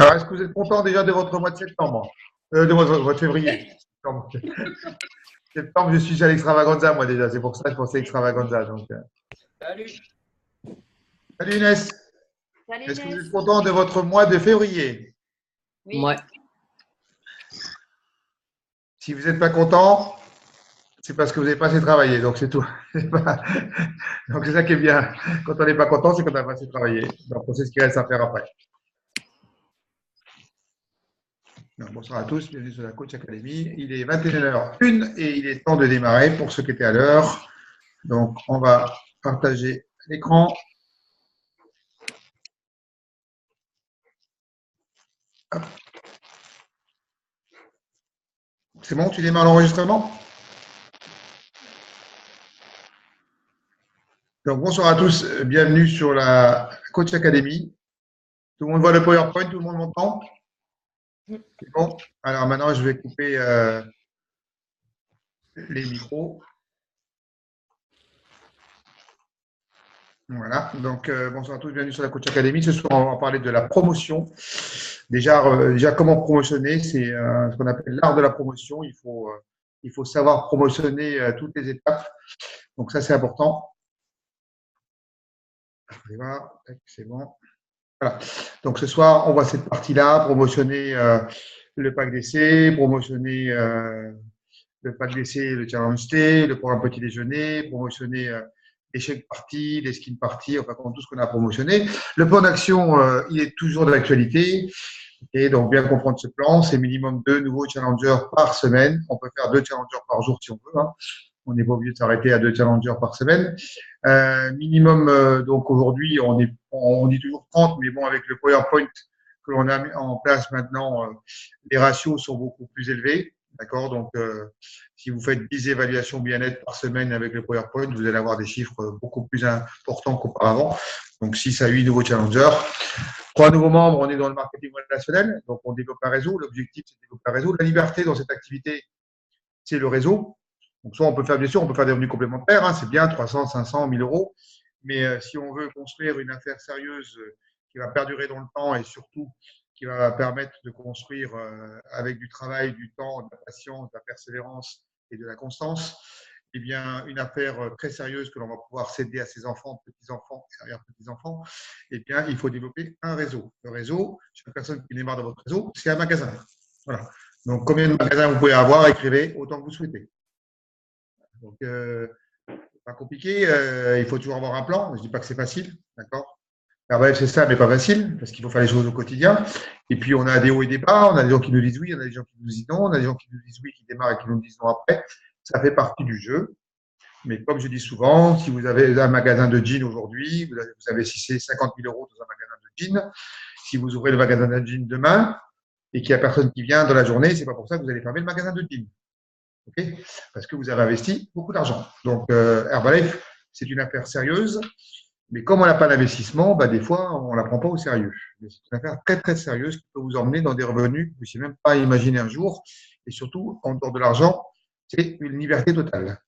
Alors, est-ce que vous êtes content déjà de votre mois de septembre? De votre février. Septembre, je suis à l'extravaganza, moi déjà. C'est pour ça que je pensais extravaganza. Donc, Salut. salut Inès. Salut Est-ce que vous Inès. êtes content de votre mois de février? Oui. Ouais. Si vous n'êtes pas content, c'est parce que vous n'avez pas assez travaillé. Donc, c'est tout. Donc, c'est ça qui est bien. Quand on n'est pas content, c'est qu'on n'a pas assez travaillé. Donc, on sait ce qu'il reste à faire après. Donc, bonsoir à tous, bienvenue sur la Coach Academy. Il est 21h01 et il est temps de démarrer pour ceux qui étaient à l'heure. Donc, on va partager l'écran. C'est bon, tu démarres l'enregistrement? Donc, bonsoir à tous, bienvenue sur la Coach Academy. Tout le monde voit le PowerPoint, tout le monde m'entend? C'est bon. Alors maintenant, je vais couper les micros. Voilà, donc bonsoir à tous, bienvenue sur la Coach Academy. Ce soir, on va parler de la promotion. Déjà comment promotionner, c'est ce qu'on appelle l'art de la promotion. Il faut savoir promotionner toutes les étapes. Donc ça, c'est important. C'est bon. Voilà. Donc ce soir, on voit cette partie-là, promotionner le pack d'essai, promotionner le pack d'essai, le challenge T, le programme petit déjeuner, promotionner les chèques parties, les skin parties, enfin tout ce qu'on a promotionné. Le plan d'action, il est toujours d'actualité. Et donc, bien comprendre ce plan, c'est minimum 2 nouveaux challengers par semaine. On peut faire 2 challengers par jour si on veut. Hein. On n'est pas obligé de s'arrêter à 2 challengers par semaine. Minimum, donc aujourd'hui, on dit toujours 30, mais bon, avec le PowerPoint que l'on a mis en place maintenant, les ratios sont beaucoup plus élevés. D'accord? Donc, si vous faites 10 évaluations bien-être par semaine avec le PowerPoint, vous allez avoir des chiffres beaucoup plus importants qu'auparavant. Donc, 6 à 8 nouveaux challengers. 3 nouveaux membres, on est dans le marketing relationnel. Donc, on développe un réseau. L'objectif, c'est de développer un réseau. La liberté dans cette activité, c'est le réseau. Donc, soit on peut faire, bien sûr, on peut faire des revenus complémentaires. Hein, c'est bien, 300, 500, 1000 euros. Mais si on veut construire une affaire sérieuse qui va perdurer dans le temps et surtout qui va permettre de construire avec du travail, du temps, de la patience, de la persévérance et de la constance, eh bien, une affaire très sérieuse que l'on va pouvoir céder à ses enfants, petits-enfants et arrière-petits-enfants, eh bien, il faut développer un réseau. Le réseau, chaque personne qui démarre dans votre réseau, c'est un magasin. Voilà. Donc, combien de magasins vous pouvez avoir, écrivez autant que vous souhaitez. Donc, pas compliqué, il faut toujours avoir un plan. Je ne dis pas que c'est facile, d'accord? Alors, bref, c'est ça, mais pas facile, parce qu'il faut faire les choses au quotidien. Et puis, on a des hauts et des bas, on a des gens qui nous disent oui, on a des gens qui nous disent non, on a des gens qui nous disent oui, qui démarrent et qui nous disent non après. Ça fait partie du jeu. Mais comme je dis souvent, si vous avez un magasin de jeans aujourd'hui, vous avez 50 000 euros dans un magasin de jeans. Si vous ouvrez le magasin de jeans demain et qu'il n'y a personne qui vient dans la journée, c'est pas pour ça que vous allez fermer le magasin de jeans. Okay, parce que vous avez investi beaucoup d'argent. Donc, Herbalife, c'est une affaire sérieuse. Mais comme on n'a pas d'investissement, bah, des fois, on ne la prend pas au sérieux. Mais c'est une affaire très, très sérieuse qui peut vous emmener dans des revenus que vous ne pouvez même pas imaginer un jour. Et surtout, en dehors de l'argent, c'est une liberté totale.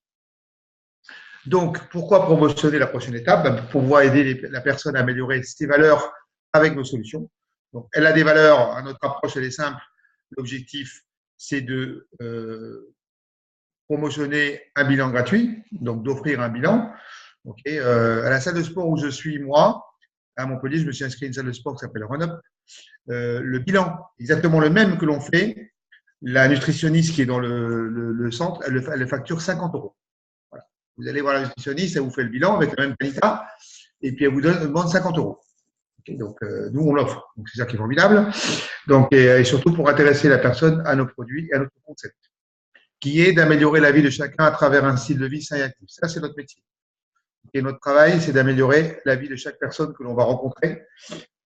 Donc, pourquoi promotionner la prochaine étape? Pour pouvoir aider la personne à améliorer ses valeurs avec nos solutions. Donc, elle a des valeurs, notre approche, elle est simple. L'objectif, c'est de promotionner un bilan gratuit, donc d'offrir un bilan. Okay, à la salle de sport où je suis, moi, à Montpellier, je me suis inscrit à une salle de sport qui s'appelle Run-Up. Le bilan, exactement le même que l'on fait, la nutritionniste qui est dans le centre, elle facture 50 euros. Voilà. Vous allez voir la nutritionniste, elle vous fait le bilan avec la même qualité, et puis elle vous demande 50 euros. Okay, donc, nous, on l'offre. Donc, c'est ça qui est formidable. Donc, et surtout pour intéresser la personne à nos produits et à notre concept, qui est d'améliorer la vie de chacun à travers un style de vie sain et actif. Ça, c'est notre métier. Et notre travail, c'est d'améliorer la vie de chaque personne que l'on va rencontrer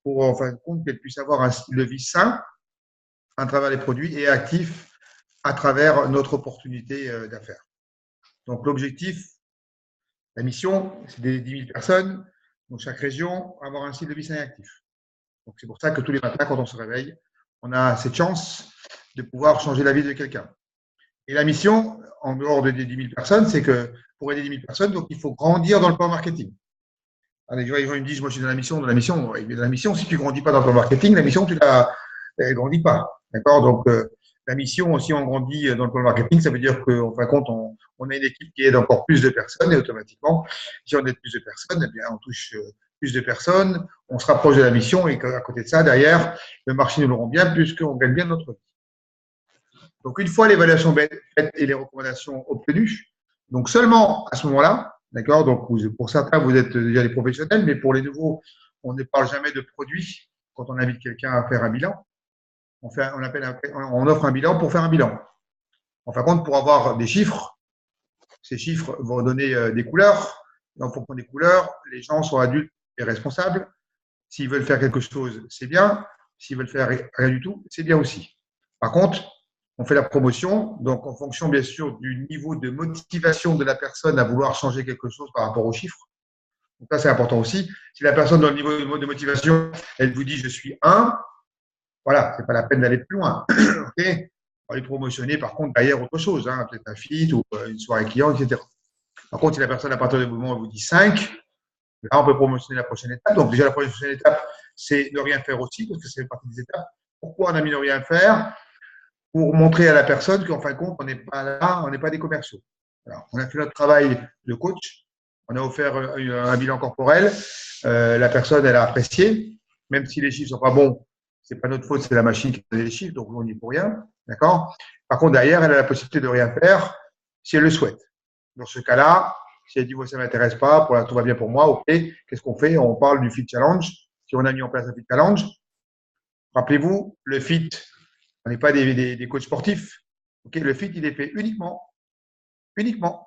pour, en fin de compte, qu'elle puisse avoir un style de vie sain à travers les produits et actif à travers notre opportunité d'affaires. Donc, l'objectif, la mission, c'est d'aider 10 000 personnes dans chaque région à avoir un style de vie sain et actif. Donc, c'est pour ça que tous les matins, quand on se réveille, on a cette chance de pouvoir changer la vie de quelqu'un. Et la mission, en dehors des 10 000 personnes, c'est que pour aider 10 000 personnes, donc il faut grandir dans le plan marketing. Alors, les gens ils me disent, moi je suis dans la mission, si tu ne grandis pas dans le plan marketing, la mission, tu l'as elle grandit pas. D'accord? Donc, la mission, si on grandit dans le plan marketing, ça veut dire qu'en fin de compte, on a une équipe qui aide encore plus de personnes et automatiquement, si on aide plus de personnes, eh bien, on touche plus de personnes, on se rapproche de la mission et à côté de ça, derrière, le marché nous le rend bien puisqu'on gagne bien notre vie. Donc, une fois l'évaluation faite et les recommandations obtenues, donc seulement à ce moment-là, d'accord, donc pour certains, vous êtes déjà des professionnels, mais pour les nouveaux, on ne parle jamais de produit quand on invite quelqu'un à faire un bilan. On offre un bilan pour faire un bilan. En fin de compte, pour avoir des chiffres, ces chiffres vont donner des couleurs. Et en fonction des couleurs, les gens sont adultes et responsables. S'ils veulent faire quelque chose, c'est bien. S'ils veulent faire rien du tout, c'est bien aussi. Par contre, on fait la promotion, donc en fonction bien sûr du niveau de motivation de la personne à vouloir changer quelque chose par rapport aux chiffres. Donc ça, c'est important aussi. Si la personne dans le niveau de motivation, elle vous dit je suis 1, voilà, c'est pas la peine d'aller plus loin. Okay, on va lui promotionner par contre derrière autre chose, hein, peut-être un feat ou une soirée client, etc. Par contre, si la personne à partir du moment où elle vous dit 5, là on peut promotionner la prochaine étape. Donc déjà la prochaine étape, c'est ne rien faire aussi, parce que c'est partie des étapes. Pourquoi on a mis ne rien faire? Pour montrer à la personne qu'en fin de compte, on n'est pas là, on n'est pas des commerciaux. Alors, on a fait notre travail de coach, on a offert un bilan corporel, la personne, elle a apprécié, même si les chiffres ne sont pas bons, c'est pas notre faute, c'est la machine qui donne les chiffres, donc on n'y est pour rien, d'accord? Par contre, derrière, elle a la possibilité de rien faire si elle le souhaite. Dans ce cas-là, si elle dit, ça ne m'intéresse pas, pour tout va bien pour moi, ok, qu'est-ce qu'on fait? On parle du Fit Challenge. Si on a mis en place un Fit Challenge, rappelez-vous, le Fit, on n'est pas des coachs sportifs. Okay, le fit, il est fait uniquement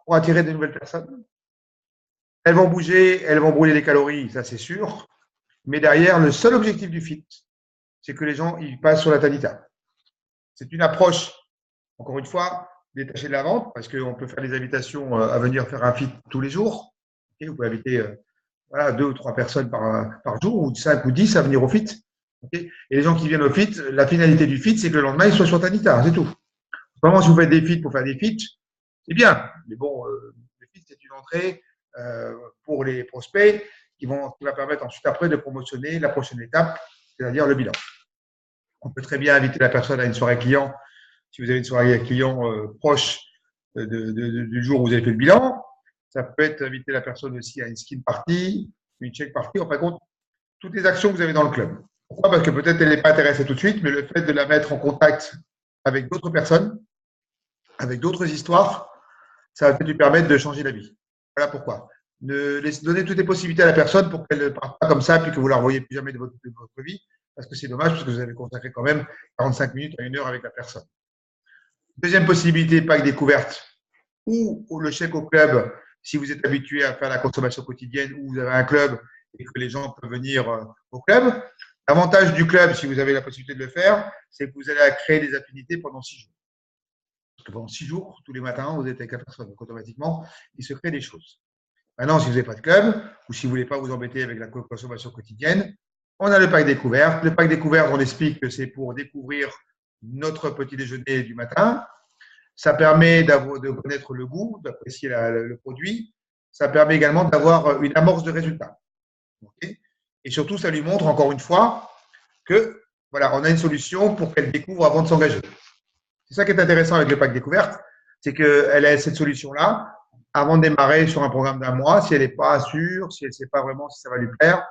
pour attirer de nouvelles personnes. Elles vont bouger, elles vont brûler des calories, ça c'est sûr. Mais derrière, le seul objectif du fit, c'est que les gens ils passent sur la Tanita. C'est une approche, encore une fois, détachée de la vente, parce qu'on peut faire des invitations à venir faire un fit tous les jours. Okay, vous pouvez inviter 2 ou 3 personnes par jour, ou 5 ou 10 à venir au fit. Okay, et les gens qui viennent au fit, la finalité du fit, c'est que le lendemain, ils soient sur Tanita, c'est tout. Vraiment, si vous faites des feats pour faire des feats, c'est bien. Mais bon, les feats, c'est une entrée pour les prospects qui va permettre ensuite après de promotionner la prochaine étape, c'est-à-dire le bilan. On peut très bien inviter la personne à une soirée client, si vous avez une soirée client proche du jour où vous avez fait le bilan. Ça peut être inviter la personne aussi à une skin party, une check party, en fin de compte, toutes les actions que vous avez dans le club. Pourquoi? Parce que peut-être elle n'est pas intéressée tout de suite, mais le fait de la mettre en contact avec d'autres personnes, avec d'autres histoires, ça va peut-être lui permettre de changer la vie. Voilà pourquoi. Donnez toutes les possibilités à la personne pour qu'elle ne parte pas comme ça, puis que vous ne la revoyez plus jamais de votre vie, parce que c'est dommage, parce que vous avez consacré quand même 45 minutes à 1 heure avec la personne. Deuxième possibilité, pack découverte ou le chèque au club, si vous êtes habitué à faire la consommation quotidienne ou vous avez un club et que les gens peuvent venir au club. L'avantage du club, si vous avez la possibilité de le faire, c'est que vous allez créer des affinités pendant 6 jours. Parce que pendant 6 jours, tous les matins, vous êtes avec la personne. Donc, automatiquement, il se crée des choses. Maintenant, si vous n'avez pas de club ou si vous ne voulez pas vous embêter avec la consommation quotidienne, on a le pack découverte. Le pack découverte, on explique que c'est pour découvrir notre petit déjeuner du matin. Ça permet de connaître le goût, d'apprécier le produit. Ça permet également d'avoir une amorce de résultats. Okay, et surtout, ça lui montre encore une fois que voilà, on a une solution pour qu'elle découvre avant de s'engager. C'est ça qui est intéressant avec le pack découverte, c'est qu'elle a cette solution-là avant de démarrer sur un programme d'1 mois. Si elle n'est pas sûre, si elle ne sait pas vraiment si ça va lui plaire,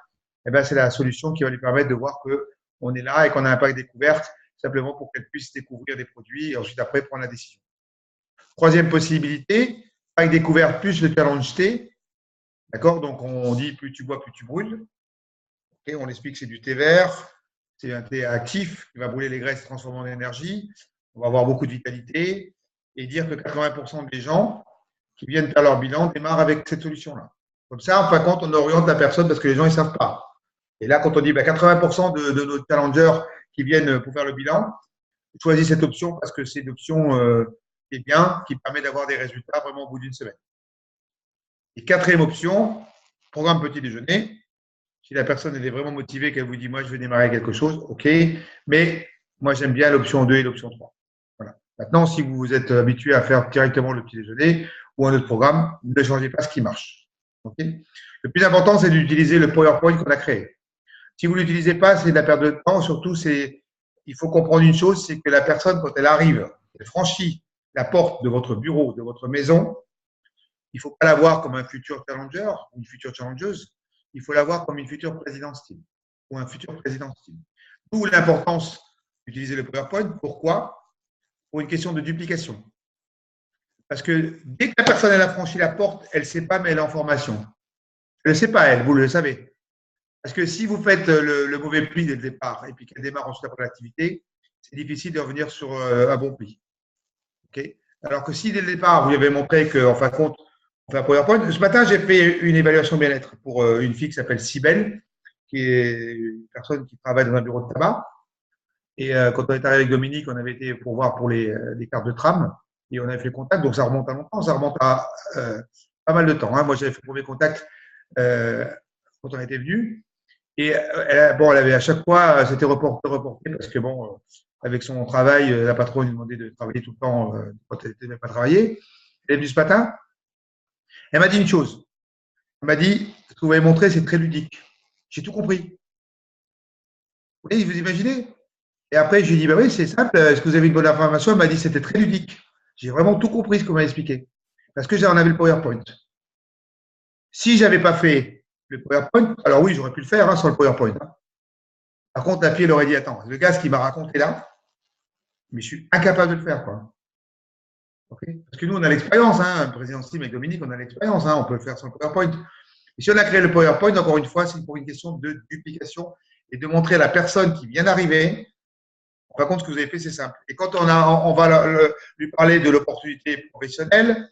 eh bien, c'est la solution qui va lui permettre de voir qu'on est là et qu'on a un pack découverte simplement pour qu'elle puisse découvrir des produits et ensuite après prendre la décision. Troisième possibilité, pack découverte plus le challenge T. D'accord? Donc, on dit plus tu bois, plus tu brûles. Okay, on explique que c'est du thé vert, c'est un thé actif qui va brûler les graisses, transformer en énergie. On va avoir beaucoup de vitalité et dire que 80% des gens qui viennent faire leur bilan démarrent avec cette solution-là. Comme ça, en fin de compte, on oriente la personne parce que les gens ne savent pas. Et là, quand on dit 80% de nos challengers qui viennent pour faire le bilan, choisis cette option parce que c'est une option qui est bien, qui permet d'avoir des résultats vraiment au bout d'une semaine. Et quatrième option, programme petit déjeuner. Si la personne elle est vraiment motivée, qu'elle vous dit « moi, je veux démarrer quelque chose », ok, mais moi, j'aime bien l'option 2 et l'option 3. Voilà. Maintenant, si vous vous êtes habitué à faire directement le petit déjeuner ou un autre programme, ne changez pas ce qui marche. Okay, le plus important, c'est d'utiliser le PowerPoint qu'on a créé. Si vous ne l'utilisez pas, c'est de la perte de temps. Surtout, il faut comprendre une chose, c'est que la personne, quand elle arrive, elle franchit la porte de votre bureau, de votre maison, il ne faut pas la voir comme un futur challenger ou une future challengeuse, il faut la voir comme une future présidence team ou un futur président team. D'où l'importance d'utiliser le PowerPoint. Pourquoi? Pour une question de duplication. Parce que dès que la personne elle a franchi la porte, elle ne sait pas, mais elle est en formation. Elle ne sait pas, elle, vous le savez. Parce que si vous faites le mauvais pli dès le départ et puis qu'elle démarre ensuite après l'activité, c'est difficile de revenir sur un bon pli. Okay. Alors que si dès le départ, vous lui avez montré qu'en fin de compte, on fait un PowerPoint. Ce matin, j'ai fait une évaluation bien-être pour une fille qui s'appelle Cybèle, qui est une personne qui travaille dans un bureau de tabac. Et quand on est arrivé avec Dominique, on avait été pour voir pour les cartes de tram et on avait fait contact. Donc ça remonte à longtemps, ça remonte à pas mal de temps. Hein. Moi, j'avais fait le premier contact quand on était venu. Et bon, elle avait à chaque fois, c'était reporté parce que bon, avec son travail, la patronne lui demandait de travailler tout le temps quand elle n'était même pas travaillée. Elle est venue ce matin. Elle m'a dit une chose. Elle m'a dit, ce que vous m'avez montré, c'est très ludique. J'ai tout compris. Oui, vous imaginez? Et après, je lui ai dit, bah oui, c'est simple. Est-ce que vous avez une bonne information? Elle m'a dit, c'était très ludique. J'ai vraiment tout compris ce qu'on m'a expliqué. Parce que j'en avais le PowerPoint. Si je n'avais pas fait le PowerPoint, alors oui, j'aurais pu le faire sans le PowerPoint. Hein. Par contre, la fille, elle aurait dit, attends, le gars, ce qu'il m'a raconté là, mais je suis incapable de le faire. Quoi. Okay. Parce que nous, on a l'expérience. Hein, président Sim et Dominique, on a l'expérience. Hein, on peut le faire sans le PowerPoint. Et si on a créé le PowerPoint, encore une fois, c'est pour une question de duplication et de montrer à la personne qui vient d'arriver. Par contre, ce que vous avez fait, c'est simple. Et quand on va lui parler de l'opportunité professionnelle,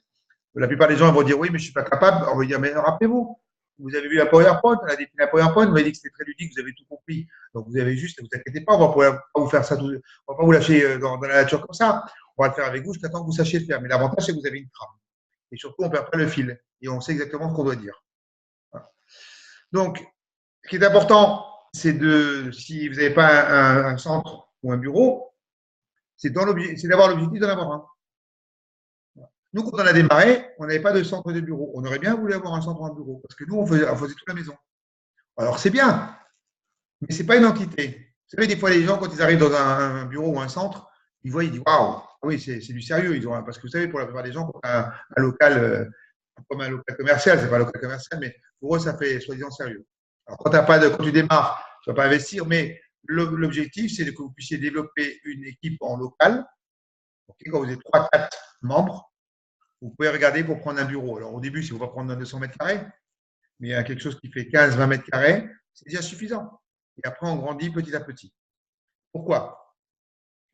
la plupart des gens vont dire oui, mais je ne suis pas capable. On va dire, mais rappelez-vous, vous avez vu la PowerPoint, on a défini la PowerPoint, vous m'avez dit que c'était très ludique, vous avez tout compris. Donc vous avez juste, ne vous inquiétez pas, on va pas vous faire ça, on va pas vous lâcher dans la nature comme ça. On va le faire avec vous jusqu'à temps que vous sachiez le faire. Mais l'avantage, c'est que vous avez une trame. Et surtout, on ne perd pas le fil. Et on sait exactement ce qu'on doit dire. Voilà. Donc, ce qui est important, c'est si vous n'avez pas un centre ou un bureau, c'est d'avoir l'objectif d'en avoir un. Nous, quand on a démarré, on n'avait pas de centre de bureau. On aurait bien voulu avoir un centre en bureau, parce que nous, on faisait toute la maison. Alors, c'est bien, mais ce n'est pas une entité. Vous savez, des fois, les gens, quand ils arrivent dans un bureau ou un centre, ils voient, ils disent waouh, oui, c'est du sérieux. Parce que vous savez, pour la plupart des gens, un local, comme un local commercial, ce n'est pas un local commercial, mais pour eux, ça fait soi-disant sérieux. Alors, quand tu démarres, tu ne vas pas investir, mais l'objectif, c'est que vous puissiez développer une équipe en local. Okay, quand vous êtes 3-4 membres, vous pouvez regarder pour prendre un bureau. Alors, au début, si vous ne pouvez pas prendre 200 mètres carrés, mais il y a quelque chose qui fait 15-20 mètres carrés, c'est déjà suffisant. Et après, on grandit petit à petit. Pourquoi?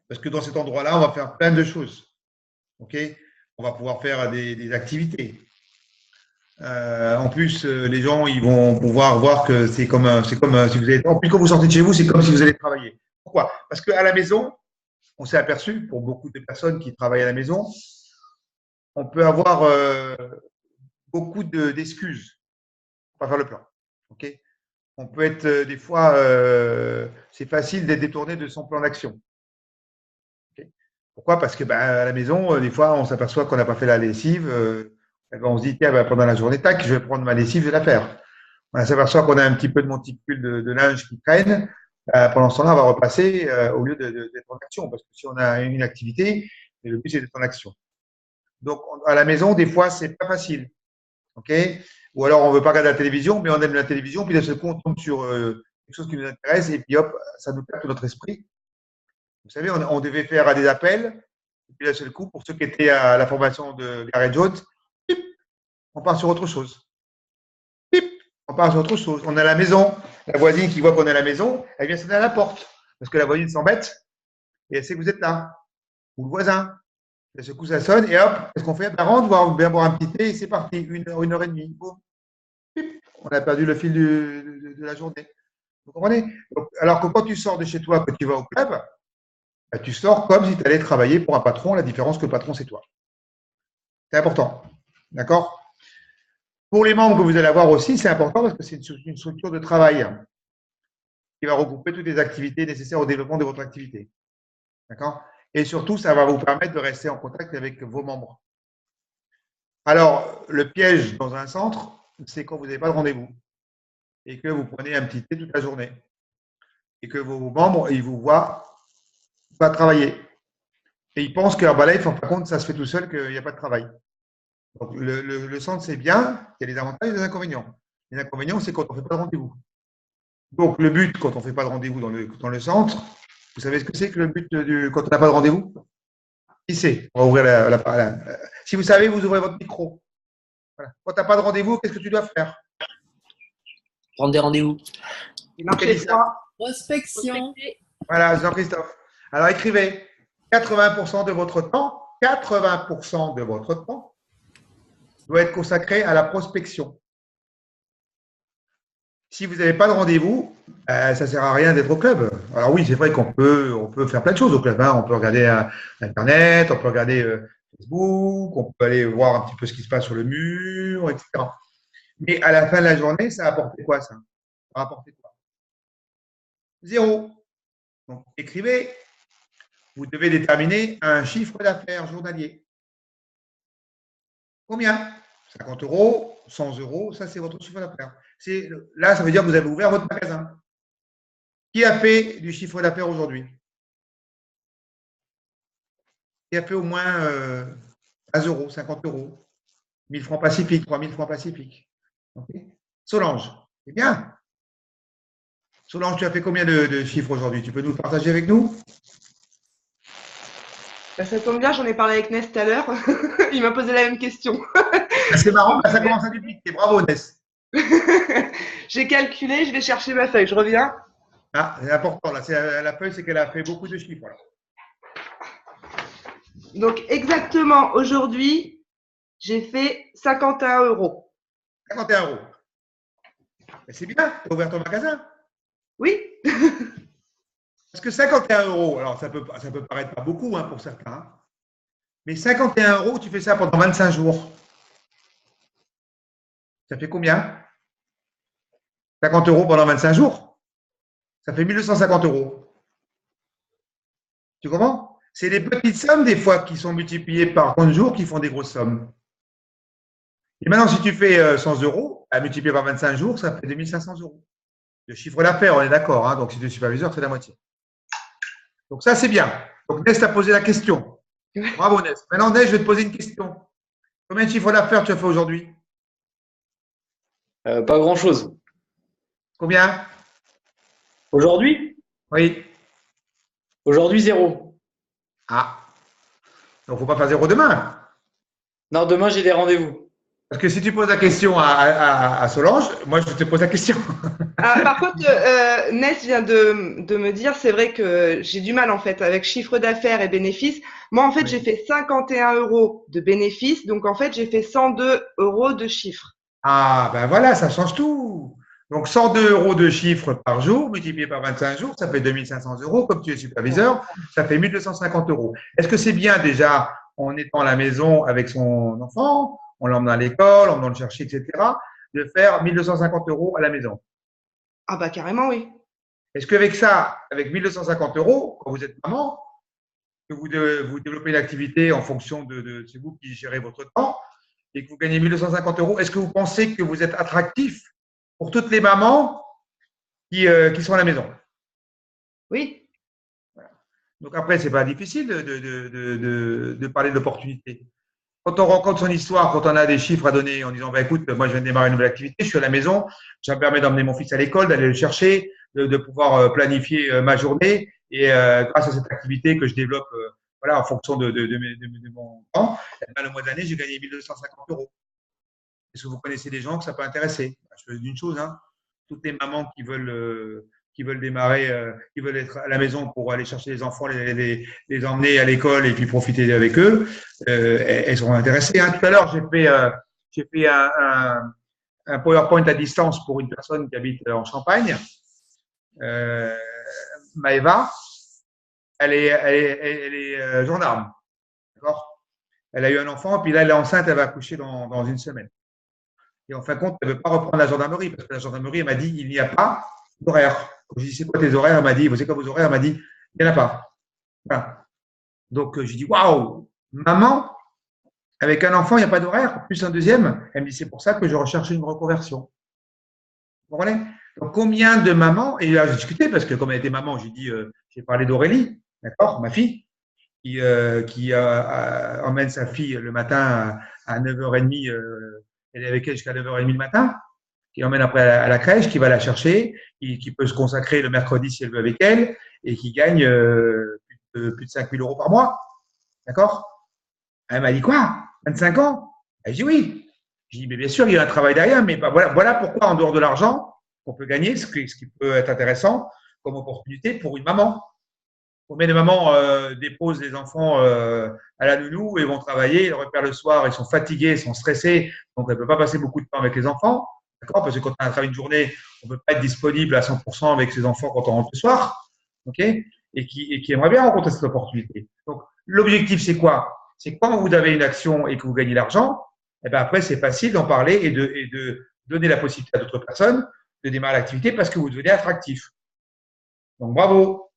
Parce que dans cet endroit-là, on va faire plein de choses. Okay, on va pouvoir faire des activités. En plus, les gens, ils vont pouvoir voir que c'est comme si vous allez. En plus, quand vous sortez de chez vous, c'est comme si vous allez travailler. Pourquoi? Parce qu'à la maison, on s'est aperçu, pour beaucoup de personnes qui travaillent à la maison, on peut avoir beaucoup d'excuses pour pas faire le plan. Okay, on peut être des fois, c'est facile d'être détourné de son plan d'action. Okay, pourquoi? Parce que à la maison, des fois, on s'aperçoit qu'on n'a pas fait la lessive. On se dit, tiens, pendant la journée, tac, je vais prendre ma lessive, je vais la faire. On s'aperçoit qu'on a un petit peu de monticule de linge qui traîne. Pendant ce temps-là, on va repasser au lieu d'être en action. Parce que si on a une activité, le but, c'est d'être en action. Donc, à la maison, des fois, c'est pas facile. Okay, ou alors, on ne veut pas regarder la télévision, mais on aime la télévision, puis d'un seul coup, on tombe sur quelque chose qui nous intéresse, et puis hop, ça nous capte notre esprit. Vous savez, on devait faire des appels, et puis d'un seul coup, pour ceux qui étaient à la formation de Gareth Jones, on part sur autre chose. On part sur autre chose. On est à la maison. La voisine qui voit qu'on est à la maison, elle vient sonner à la porte. Parce que la voisine s'embête et elle sait que vous êtes là. Ou le voisin. Et ce coup, ça sonne et hop, qu'est-ce qu'on fait? Ben, rentre, bien boire un petit thé et c'est parti. Une heure et demie. Boum. On a perdu le fil de la journée. Vous comprenez? Donc, alors que quand tu sors de chez toi, que tu vas au club, ben, tu sors comme si tu allais travailler pour un patron. La différence que le patron, c'est toi. C'est important. D'accord? Pour les membres que vous allez avoir aussi, c'est important parce que c'est une structure de travail qui va regrouper toutes les activités nécessaires au développement de votre activité. D'accord? Et surtout, ça va vous permettre de rester en contact avec vos membres. Alors, le piège dans un centre, c'est quand vous n'avez pas de rendez-vous et que vous prenez un petit thé toute la journée et que vos membres, ils vous voient pas travailler. Et ils pensent que Herbalife, en fin de compte, ça se fait tout seul, qu'il n'y a pas de travail. Donc, le centre, c'est bien, il y a des avantages et des inconvénients. Les inconvénients, c'est quand on ne fait pas de rendez-vous. Donc, le but, quand on ne fait pas de rendez-vous dans le centre, vous savez ce que c'est que le but quand on n'a pas de rendez-vous? Qui sait? On va ouvrir si vous savez, vous ouvrez votre micro. Voilà. Quand tu n'as pas de rendez-vous, qu'est-ce que tu dois faire? Prendre des rendez-vous. Prospection. Voilà, Jean-Christophe. Alors, écrivez 80% de votre temps, 80% de votre temps doit être consacré à la prospection. Si vous n'avez pas de rendez-vous, ça ne sert à rien d'être au club. Alors oui, c'est vrai qu'on peut faire plein de choses au club. Hein. On peut regarder Internet, on peut regarder Facebook, on peut aller voir un petit peu ce qui se passe sur le mur, etc. Mais à la fin de la journée, ça a apporté quoi, ça? Ça a apporté quoi? 0. Donc, écrivez. Vous devez déterminer un chiffre d'affaires journalier. Combien? 50 euros, 100 euros, ça c'est votre chiffre d'affaires. Là, ça veut dire que vous avez ouvert votre magasin. Qui a fait du chiffre d'affaires aujourd'hui? Qui a fait au moins 1 euro, 50 euros, 1000 francs Pacifique, 3000 francs Pacifique. Okay. Solange, c'est bien. Solange, tu as fait combien de chiffres aujourd'hui? Tu peux nous partager avec nous? Ça tombe bien, j'en ai parlé avec Ness tout à l'heure. Il m'a posé la même question. C'est marrant, ça commence à dupliquer. Bravo, Ness. J'ai calculé, je vais chercher ma feuille, je reviens. Ah, c'est important. Là, la feuille, c'est qu'elle a fait beaucoup de chiffres. Là. Donc, exactement, aujourd'hui, j'ai fait 51 euros. 51 euros. C'est bien, tu as ouvert ton magasin. Oui. Parce que 51 euros, alors ça peut paraître pas beaucoup hein, pour certains, hein, mais 51 euros, tu fais ça pendant 25 jours. Ça fait combien? 50 euros pendant 25 jours. Ça fait 1250 euros. Tu comprends? C'est des petites sommes des fois qui sont multipliées par 30 jours qui font des grosses sommes. Et maintenant, si tu fais 100 euros, à multiplier par 25 jours, ça fait 2500 euros. Le chiffre d'affaires, on est d'accord, hein, donc si tu es superviseur, c'est la moitié. Donc ça, c'est bien. Donc Ness t'a posé la question. Bravo Ness. Maintenant, Ness, je vais te poser une question. Combien de chiffres d'affaires tu as fait aujourd'hui? Pas grand-chose. Combien? Aujourd'hui? Oui. Aujourd'hui, 0. Ah. Donc, il ne faut pas faire 0 demain. Non, demain, j'ai des rendez-vous. Parce que si tu poses la question à Solange, moi, je te pose la question. Par contre, Ness vient de me dire, c'est vrai que j'ai du mal en fait avec chiffre d'affaires et bénéfices. Moi, en fait, j'ai fait 51 euros de bénéfices. Donc, en fait, j'ai fait 102 euros de chiffre. Ah, ben voilà, ça change tout. Donc, 102 euros de chiffre par jour, multiplié par 25 jours, ça fait 2500 euros. Comme tu es superviseur, ça fait 1250 euros. Est-ce que c'est bien déjà, en étant à la maison avec son enfant, on l'emmène à l'école, on va le chercher, etc., de faire 1250 euros à la maison? Ah bah carrément, oui. Est-ce qu'avec ça, avec 1250 euros, quand vous êtes maman, que vous développez l'activité en fonction c'est vous qui gérez votre temps et que vous gagnez 1250 euros, est-ce que vous pensez que vous êtes attractif pour toutes les mamans qui sont à la maison? Oui. Voilà. Donc après, ce n'est pas difficile de parler d'opportunité. Quand on rencontre son histoire, quand on a des chiffres à donner en disant bah, écoute, moi je viens de démarrer une nouvelle activité, je suis à la maison, ça me permet d'emmener mon fils à l'école, d'aller le chercher, de pouvoir planifier ma journée et grâce à cette activité que je développe voilà, en fonction de mon temps, le mois d'année, j'ai gagné 1250 euros. Est-ce que vous connaissez des gens que ça peut intéresser? Je peux dire une chose, hein, toutes les mamans qui veulent démarrer, qui veulent être à la maison pour aller chercher les enfants, les emmener à l'école et puis profiter avec eux, elles seront intéressées. Hein. Tout à l'heure, j'ai fait un PowerPoint à distance pour une personne qui habite en Champagne, Maëva. Elle est gendarme. D'accord? Elle a eu un enfant, puis là, elle est enceinte, elle va accoucher dans une semaine. Et en fin de compte, elle ne veut pas reprendre la gendarmerie parce que la gendarmerie, elle m'a dit il n'y a pas d'horaire. Quand je dis c'est quoi tes horaires? Elle m'a dit c'est quoi vos horaires? Elle m'a dit il n'y en a pas. Voilà. Donc, j'ai dit waouh, maman, avec un enfant, il n'y a pas d'horaire, plus un deuxième. Elle me dit c'est pour ça que je recherche une reconversion. Vous comprenez? Donc, combien de mamans, et là, j'ai discuté parce que comme elle était maman, j'ai parlé d'Aurélie. d'accord, ma fille, qui emmène sa fille le matin à 9h30, elle est avec elle jusqu'à 9h30 le matin, qui l'emmène après à la crèche, qui va la chercher, qui peut se consacrer le mercredi si elle veut avec elle, et qui gagne plus de 5 000 euros par mois. D'accord? Elle m'a dit quoi? 25 ans? Elle dit oui. Je dis, mais bien sûr, il y a un travail derrière, mais voilà pourquoi, en dehors de l'argent, on peut gagner, ce qui peut être intéressant comme opportunité pour une maman. Combien de mamans déposent les enfants à la nounou et vont travailler, ils repèrent le soir, ils sont fatigués, ils sont stressés, donc elle ne peut pas passer beaucoup de temps avec les enfants, d'accord? Parce que quand on a travaillé une journée, on ne peut pas être disponible à 100% avec ses enfants quand on rentre le soir, ok? Et qui aimerait bien rencontrer cette opportunité. Donc, l'objectif, c'est quoi? C'est quand vous avez une action et que vous gagnez l'argent, eh ben après, c'est facile d'en parler et de donner la possibilité à d'autres personnes de démarrer l'activité parce que vous devenez attractif. Donc, bravo.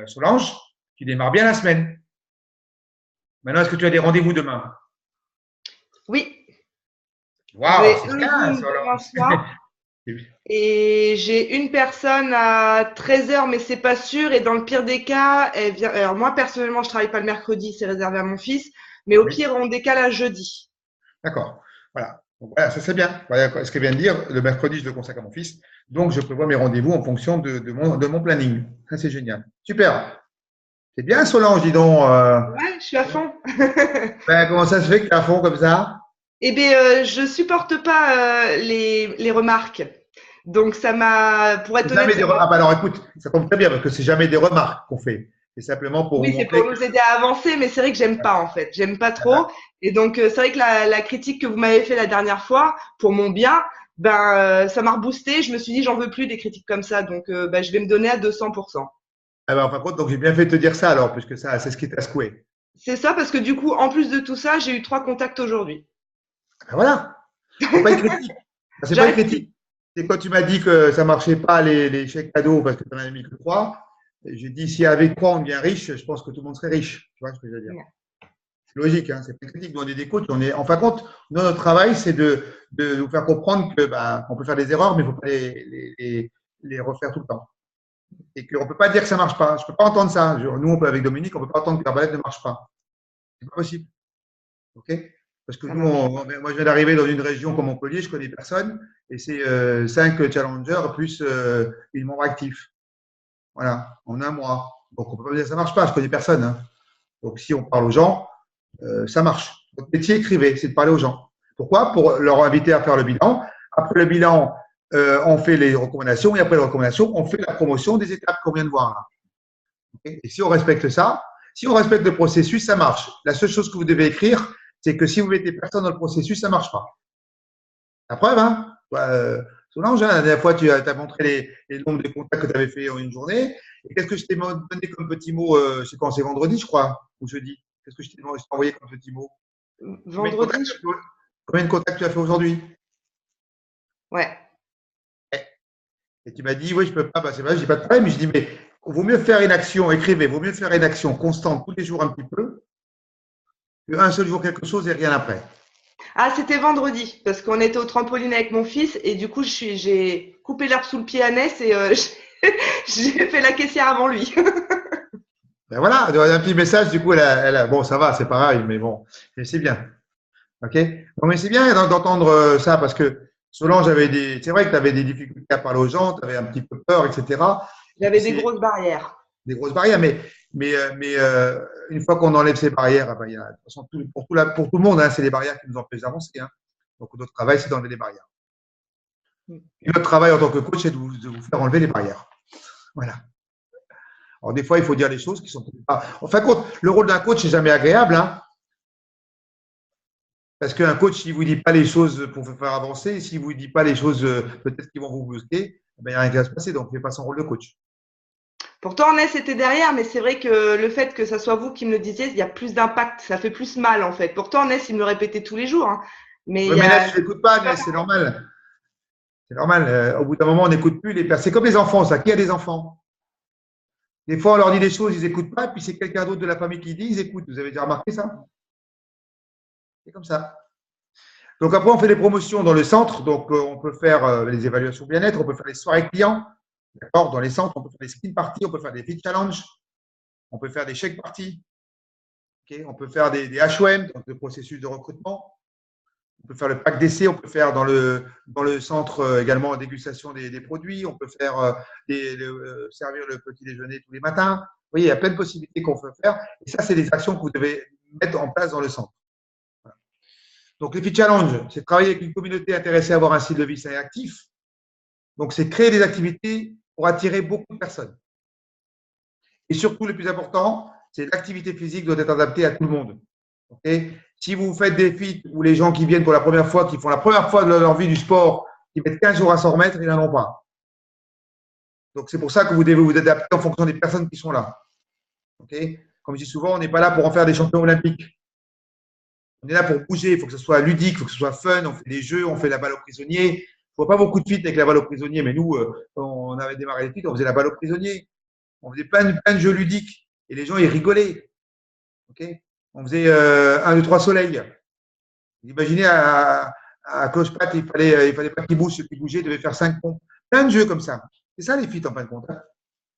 Solange, tu démarres bien la semaine. Maintenant, est-ce que tu as des rendez-vous demain? Oui. Waouh, J'ai c'est un bien, Zoom demain Solange. soir et j'ai une personne à 13h, mais c'est pas sûr. Et dans le pire des cas, elle vient. Alors moi personnellement, je travaille pas le mercredi, c'est réservé à mon fils. Mais au Oui, pire, on décale à jeudi. d'accord. Voilà. Donc, voilà, ça c'est bien. Voilà ce qu'elle vient de dire. Le mercredi, je le consacre à mon fils. Donc, je prévois mes rendez-vous en fonction de mon planning. Ça, c'est génial. Super. C'est bien, Solange, dis donc. Ouais, je suis à fond. Ben, comment ça se fait que tu es à fond comme ça? Eh bien, je supporte pas les remarques. Donc ça m'a, pour être honnête, Jamais des remarques. Ah, ben alors, écoute, ça tombe très bien parce que c'est jamais des remarques qu'on fait. C'est simplement pour vous oui, c'est pour montrer que. nous aider à avancer, mais c'est vrai que j'aime pas en fait, j'aime pas trop. Et donc c'est vrai que la critique que vous m'avez fait la dernière fois pour mon bien, ben ça m'a reboosté. Je me suis dit j'en veux plus des critiques comme ça, donc ben, je vais me donner à 200%. Ah ben, en fin de compte, donc j'ai bien fait de te dire ça alors, puisque ça, c'est ce qui t'a secoué. C'est ça parce que du coup, en plus de tout ça, j'ai eu 3 contacts aujourd'hui. Ben voilà. C'est pas une critique. C'est pas une J'arrête plus. critique. C'est quand tu m'as dit que ça marchait pas les chèques cadeaux parce que tu n'en avais mis que 3. J'ai dit si avec 3 on devient riche, je pense que tout le monde serait riche. Tu vois ce que je veux dire? C'est logique, hein, c'est pas une critique. Nous, on est des coachs. En fin de compte, notre travail, c'est de nous faire comprendre que bah, on peut faire des erreurs, mais il ne faut pas les refaire tout le temps. Et qu'on ne peut pas dire que ça ne marche pas. Je ne peux pas entendre ça. Nous, on peut, avec Dominique, on ne peut pas entendre que l'Arbalète ne marche pas. C'est pas possible. OK? Parce que Ça nous, marche. moi, je viens d'arriver dans une région comme Montpellier, je connais personne, et c'est 5 challengers plus une membre actif. Voilà, en un mois. Donc, on peut pas dire que ça marche pas, je connais personne. Hein. Donc, si on parle aux gens, ça marche. Votre métier, écrivez, c'est de parler aux gens. Pourquoi? Pour leur inviter à faire le bilan. Après le bilan, on fait les recommandations, et après les recommandations, on fait la promotion des étapes qu'on vient de voir là. Okay? Et si on respecte ça, si on respecte le processus, ça marche. La seule chose que vous devez écrire, c'est que si vous mettez personne dans le processus, ça ne marche pas. La preuve, hein? Solange, hein, la dernière fois, tu as montré les nombres de contacts que tu avais fait en une journée. Et qu'est-ce que je t'ai donné comme petit mot? C'est quand? C'est vendredi, je crois, ou jeudi. Qu'est-ce que je t'ai envoyé comme petit mot? Combien de contacts, Vendredi, combien de contacts tu as fait aujourd'hui? ouais. Et tu m'as dit, oui, je peux pas, bah, c'est vrai, j'ai pas de problème. Mais je dis, mais il vaut mieux faire une action, écrivez, vaut mieux faire une action constante tous les jours un petit peu, qu'un seul jour quelque chose et rien après. Ah, c'était vendredi parce qu'on était au trampoline avec mon fils et du coup, j'ai coupé l'herbe sous le pied à Ness et j'ai fait la caissière avant lui. Ben voilà, un petit message, du coup, bon, ça va, c'est pareil, mais bon, c'est bien. OK? Non, mais c'est bien d'entendre ça parce que Solange c'est vrai que tu avais des difficultés à parler aux gens, tu avais un petit peu peur, etc. Et puis J'avais des c'est grosses barrières. des grosses barrières, mais une fois qu'on enlève ces barrières, ben, de toute façon, pour tout le monde, hein, c'est les barrières qui nous empêchent d'avancer. Hein. Donc, notre travail, c'est d'enlever les barrières. Et notre travail en tant que coach, c'est de vous faire enlever les barrières. Voilà. Alors, des fois, il faut dire les choses qui sont pas. En fin de compte, le rôle d'un coach n'est jamais agréable, hein, parce qu'un coach, s'il ne vous dit pas les choses pour vous faire avancer, s'il ne vous dit pas les choses peut-être qui vont vous brusquer, ben, il n'y a rien qui va se passer. Donc, il ne fait pas son rôle de coach. Pourtant, Ness était derrière, mais c'est vrai que le fait que ça soit vous qui me le disiez, il y a plus d'impact, ça fait plus mal en fait. Pourtant, Ness, il me le répétait tous les jours. Hein. Mais Oui, il y mais là, a. tu n'écoutes pas, mais c'est normal. C'est normal. Au bout d'un moment, on n'écoute plus les personnes. C'est comme les enfants, ça. Qui a des enfants? Des fois, on leur dit des choses, ils n'écoutent pas, puis c'est quelqu'un d'autre de la famille qui dit, ils écoutent. Vous avez déjà remarqué ça? C'est comme ça. Donc après, on fait des promotions dans le centre. Donc, on peut faire les évaluations bien-être, on peut faire les soirées clients. D'accord? Dans les centres, on peut faire des spin parties, on peut faire des fit challenge. On peut faire des chèques parties. Okay, on peut faire des HOM, donc le processus de recrutement. On peut faire le pack d'essai, on peut faire dans le centre également dégustation des produits, on peut faire servir le petit déjeuner tous les matins. Vous voyez, il y a plein de possibilités qu'on peut faire. Et ça, c'est des actions que vous devez mettre en place dans le centre. Voilà. Donc, les Fit Challenge, c'est travailler avec une communauté intéressée à avoir un style de vie sain et actif. Donc, c'est créer des activités pour attirer beaucoup de personnes. Et surtout, le plus important, c'est l'activité physique doit être adaptée à tout le monde. Okay, si vous faites des feats où les gens qui viennent pour la première fois, qui font la première fois de leur vie du sport, qui mettent 15 jours à s'en remettre, ils n'en ont pas. Donc, c'est pour ça que vous devez vous adapter en fonction des personnes qui sont là. Okay, comme je dis souvent, on n'est pas là pour en faire des champions olympiques. On est là pour bouger. Il faut que ce soit ludique, il faut que ce soit fun. On fait des jeux, on fait la balle aux prisonniers. Je ne vois pas beaucoup de feats avec la balle aux prisonniers, mais nous, on avait démarré les feats, on faisait la balle aux prisonniers. On faisait plein de jeux ludiques et les gens, ils rigolaient. Okay, on faisait 1, 2, 3 soleils. Imaginez à cloche-patte, il fallait pas qu'il bouge. Ceux qui bougeaient devaient faire 5 pompes. Plein de jeux comme ça. C'est ça les feats en fin de compte.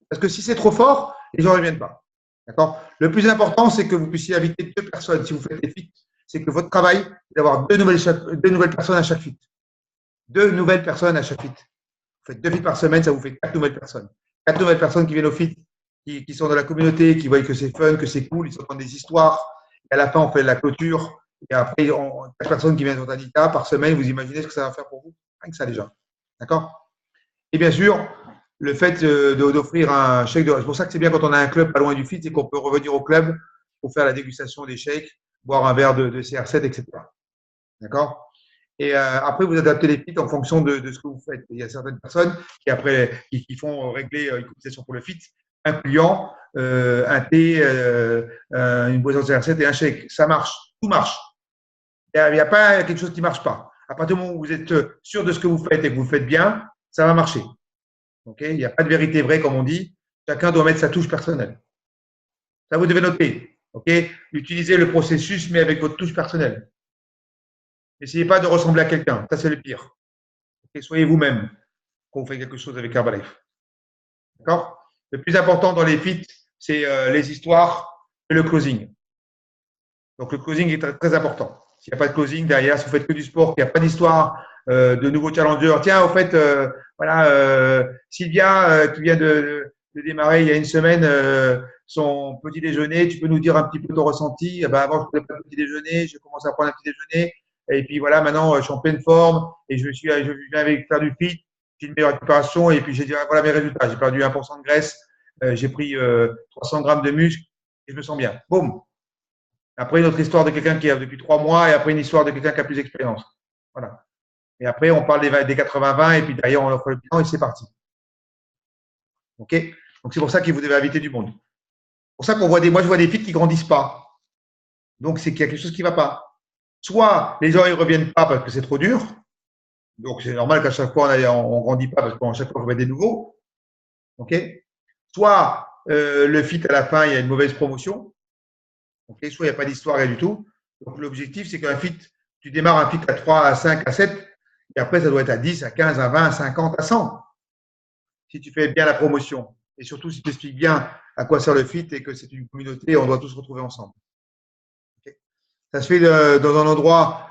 Parce que si c'est trop fort, les gens ne reviennent pas. D'accord. Le plus important, c'est que vous puissiez inviter 2 personnes. Si vous faites des feats, c'est que votre travail, c'est d'avoir 2 nouvelles personnes à chaque feat. 2 nouvelles personnes à chaque feat. Vous faites 2 feats par semaine, ça vous fait 4 nouvelles personnes. 4 nouvelles personnes qui viennent au feat, qui sont dans la communauté, qui voient que c'est fun, que c'est cool, ils entendent des histoires. Et à la fin, on fait la clôture. Et après, 4 personnes qui viennent sur Tanita par semaine, vous imaginez ce que ça va faire pour vous? Rien que ça déjà. D'accord? Et bien sûr, le fait d'offrir un chèque de. C'est pour ça que c'est bien quand on a un club pas loin du feat, c'est qu'on peut revenir au club pour faire la dégustation des chèques, boire un verre de CR7, etc. D'accord? Et après, vous adaptez les feats en fonction de ce que vous faites. Il y a certaines personnes qui, après, qui font régler une cotisation pour le feat, incluant un thé, une boisson de CR7 et un chèque. Ça marche. Tout marche. Il n'y a pas quelque chose qui ne marche pas. À partir du moment où vous êtes sûr de ce que vous faites et que vous le faites bien, ça va marcher. Okay, il n'y a pas de vérité vraie, comme on dit. Chacun doit mettre sa touche personnelle. Ça, vous devez noter. Okay, utilisez le processus, mais avec votre touche personnelle. N'essayez pas de ressembler à quelqu'un. Ça, c'est le pire. Okay, soyez vous-même quand vous faites quelque chose avec Herbalife. D'accord? Le plus important dans les feats, c'est les histoires et le closing. Donc, le closing est très, très important. S'il n'y a pas de closing derrière, si vous faites que du sport, qu'il n'y a pas d'histoire de nouveaux challengers. Tiens, au fait, voilà, Sylvia, qui vient de démarrer il y a une semaine son petit déjeuner, tu peux nous dire un petit peu ton ressenti? Ben, avant, je ne prenais pas de petit déjeuner, j'ai commencé à prendre un petit déjeuner. Et puis voilà, maintenant, je suis en pleine forme et je viens avec faire du fit, j'ai une meilleure récupération. Et puis, j'ai dit, voilà mes résultats. J'ai perdu 1% de graisse, j'ai pris 300 grammes de muscle et je me sens bien. Boum. Après, une autre histoire de quelqu'un qui a depuis 3 mois et après une histoire de quelqu'un qui a plus d'expérience. Voilà. Et après, on parle des 80-20 et puis derrière, on offre le bilan et c'est parti. OK? Donc, c'est pour ça que vous devez inviter du monde. C'est pour ça qu'on voit moi, je vois des feats qui ne grandissent pas. Donc, c'est qu'il y a quelque chose qui ne va pas. Soit les gens ne reviennent pas parce que c'est trop dur. Donc, c'est normal qu'à chaque fois, on ne grandit pas parce qu'à chaque fois, on met des nouveaux. OK? Soit le feat, à la fin, il y a une mauvaise promotion. Okay, soit il n'y a pas d'histoire, rien du tout. Donc, l'objectif, c'est qu'un fit, tu démarres un fit à 3, à 5, à 7, et après, ça doit être à 10, à 15, à 20, à 50, à 100. Si tu fais bien la promotion, et surtout si tu expliques bien à quoi sert le fit et que c'est une communauté, on doit tous se retrouver ensemble. Okay. Ça se fait dans un endroit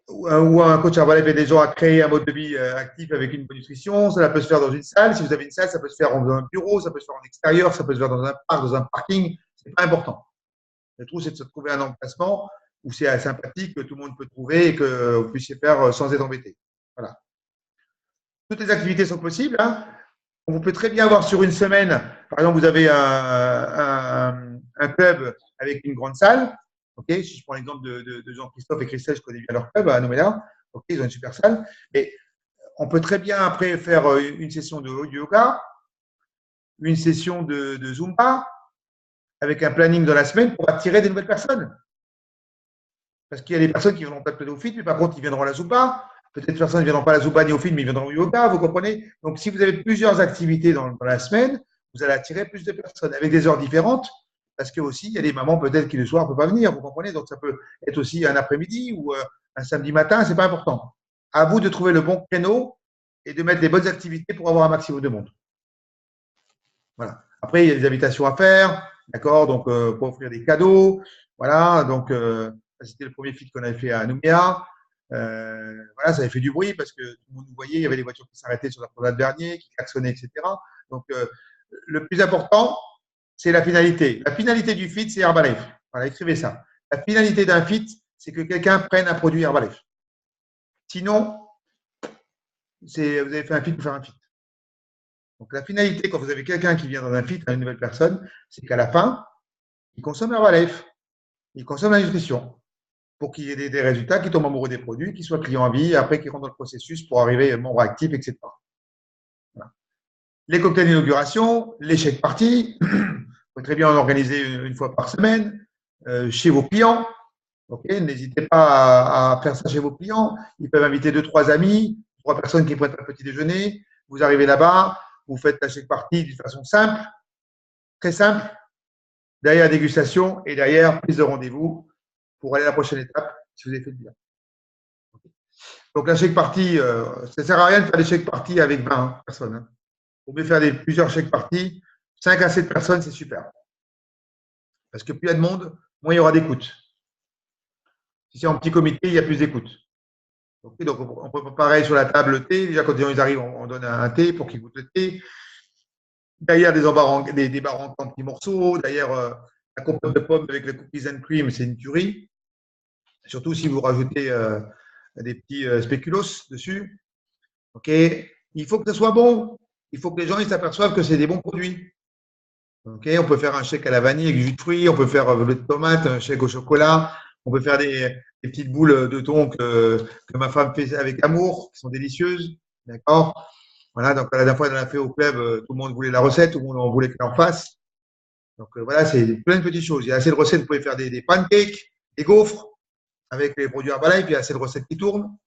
où un coach Herbalife aide des gens à créer un mode de vie actif avec une bonne nutrition. Ça peut se faire dans une salle. Si vous avez une salle, ça peut se faire dans un bureau, ça peut se faire en extérieur, ça peut se faire dans un parc, dans un parking. Ce n'est pas important. Le trou, c'est de se trouver un emplacement où c'est sympathique, que tout le monde peut trouver et que vous puissiez faire sans être embêté. Voilà. Toutes les activités sont possibles. Hein. On peut très bien avoir sur une semaine, par exemple, vous avez un club avec une grande salle. Okay, si je prends l'exemple de Jean-Christophe et Christelle, je connais bien leur club à Nouméa. Okay, ils ont une super salle. Mais on peut très bien après faire une session de yoga, une session de Zumba, avec un planning dans la semaine pour attirer des nouvelles personnes. Parce qu'il y a des personnes qui viendront peut-être au fit, mais par contre, ils viendront à la Zumba. Peut-être des personnes ne viendront pas à la Zumba ni au fit, mais ils viendront au yoga, vous comprenez? Donc, si vous avez plusieurs activités dans la semaine, vous allez attirer plus de personnes avec des heures différentes. Parce que aussi, il y a des mamans peut-être qui le soir ne peuvent pas venir, vous comprenez? Donc, ça peut être aussi un après-midi ou un samedi matin, ce n'est pas important. À vous de trouver le bon créneau et de mettre des bonnes activités pour avoir un maximum de monde. Voilà. Après, il y a des invitations à faire, d'accord? Donc, pour offrir des cadeaux. Voilà, donc, c'était le premier feed qu'on avait fait à Nouméa. Voilà, ça avait fait du bruit parce que tout le monde nous voyait, il y avait des voitures qui s'arrêtaient sur la promenade Bernier, qui klaxonnaient, etc. Donc, le plus important, c'est la finalité. La finalité du feed, c'est Herbalife. Voilà, écrivez ça. La finalité d'un feed, c'est que quelqu'un prenne un produit Herbalife. Sinon, vous avez fait un feed pour faire un feed. Donc, la finalité, quand vous avez quelqu'un qui vient dans un feed, une nouvelle personne, c'est qu'à la fin, il consomme Herbalife. Il consomme la nutrition pour qu'il y ait des résultats, qu'il tombe amoureux des produits, qu'il soit client à vie, après qu'il rentre dans le processus pour arriver membre actif, etc. Voilà. Les cocktails d'inauguration, les chèques parties, vous pouvez très bien en organiser une fois par semaine chez vos clients. Okay, n'hésitez pas à faire ça chez vos clients. Ils peuvent inviter 2-3 amis, 3 personnes qui prennent un petit déjeuner. Vous arrivez là-bas, vous faites la chèque partie d'une façon simple, très simple. Derrière dégustation et derrière prise de rendez-vous pour aller à la prochaine étape si vous avez fait le bien. Donc la chèque partie, ça ne sert à rien de faire des chèques parties avec 20 personnes. Hein. Vous pouvez faire plusieurs chèques parties. 5 à 7 personnes, c'est super. Parce que plus il y a de monde, moins il y aura d'écoute. Si c'est en petit comité, il y a plus d'écoute. Okay, donc on peut préparer sur la table le thé. Déjà, quand les gens arrivent, on donne un thé pour qu'ils goûtent le thé. Derrière, des barres en petits morceaux. Derrière, la compote de pommes avec le cookies and cream, c'est une tuerie. Surtout si vous rajoutez des petits spéculoos dessus. Ok. Il faut que ce soit bon. Il faut que les gens s'aperçoivent que c'est des bons produits. Ok. On peut faire un shake à la vanille avec du jus de fruits. On peut faire un bleu de tomate, un shake au chocolat. On peut faire des petites boules de thon que ma femme fait avec amour, qui sont délicieuses. D'accord. Voilà, donc la dernière fois, on l'a fait au club, tout le monde voulait la recette, tout le monde en voulait qu'elle en fasse. Donc voilà, c'est plein de petites choses. Il y a assez de recettes, vous pouvez faire des pancakes, des gaufres avec les produits Herbalife, il y a assez de recettes qui tournent.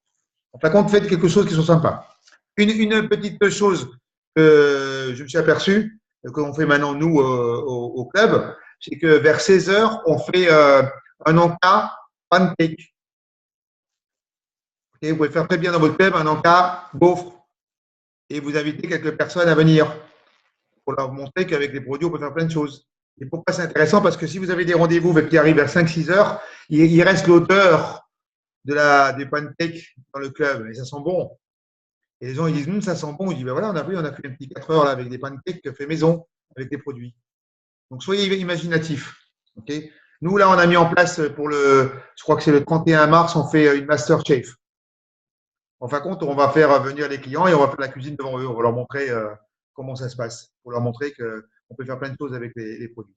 En fin de compte, faites quelque chose qui soit sympa. Une petite chose que je me suis aperçu, qu'on fait maintenant nous au club, c'est que vers 16 h, on fait un encas pancake. Okay, vous pouvez faire très bien dans votre club un encas gaufre. Et vous invitez quelques personnes à venir pour leur montrer qu'avec les produits, on peut faire plein de choses. Et pourquoi c'est intéressant? Parce que si vous avez des rendez-vous qui arrivent vers 5-6 heures, il reste l'odeur des pancakes dans le club et ça sent bon. Et les gens ils disent ça sent bon. On dit ben voilà, on a fait un petit 4 heures là, avec des pancakes fait maison avec des produits. Donc soyez imaginatifs. Okay, nous là, on a mis en place je crois que c'est le 31 mars, on fait une Master Chef. En fin de compte, on va faire venir les clients et on va faire la cuisine devant eux. On va leur montrer comment ça se passe, pour leur montrer qu'on peut faire plein de choses avec les produits.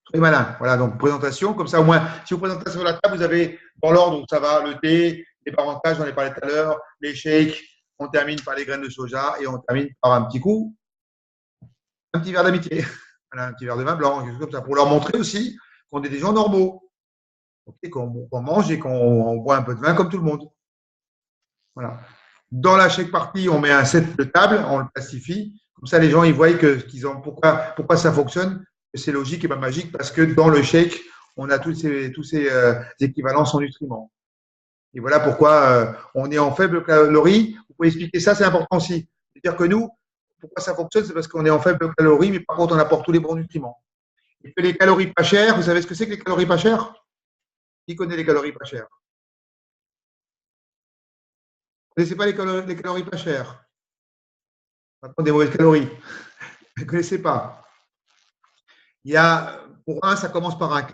Très malin. Voilà, donc présentation. Comme ça, au moins, si vous présentez sur la table, vous avez dans l'ordre où ça va, le thé, les parentage, j'en ai parlé tout à l'heure, les shakes, on termine par les graines de soja et on termine par un petit coup, un petit verre d'amitié. Voilà, un petit verre de vin blanc, quelque chose comme ça, pour leur montrer aussi qu'on est des gens normaux, okay, qu'on mange et qu'on boit un peu de vin comme tout le monde. Voilà. Dans la shake party, on met un set de table, on le plastifie. Comme ça, les gens ils voient pourquoi ça fonctionne. C'est logique et pas magique parce que dans le shake, on a tous ces équivalences en nutriments. Et voilà pourquoi on est en faible calories. Vous pouvez expliquer ça, c'est important aussi. C'est-à-dire que nous, pourquoi ça fonctionne, c'est parce qu'on est en faible calories, mais par contre, on apporte tous les bons nutriments. Et que les calories pas chères, vous savez ce que c'est que les calories pas chères? Qui connaît les calories pas chères? Vous ne connaissez pas les calories pas chères? Par des mauvaises calories. Vous ne connaissez pas. Il y a, pour un, ça commence par un K.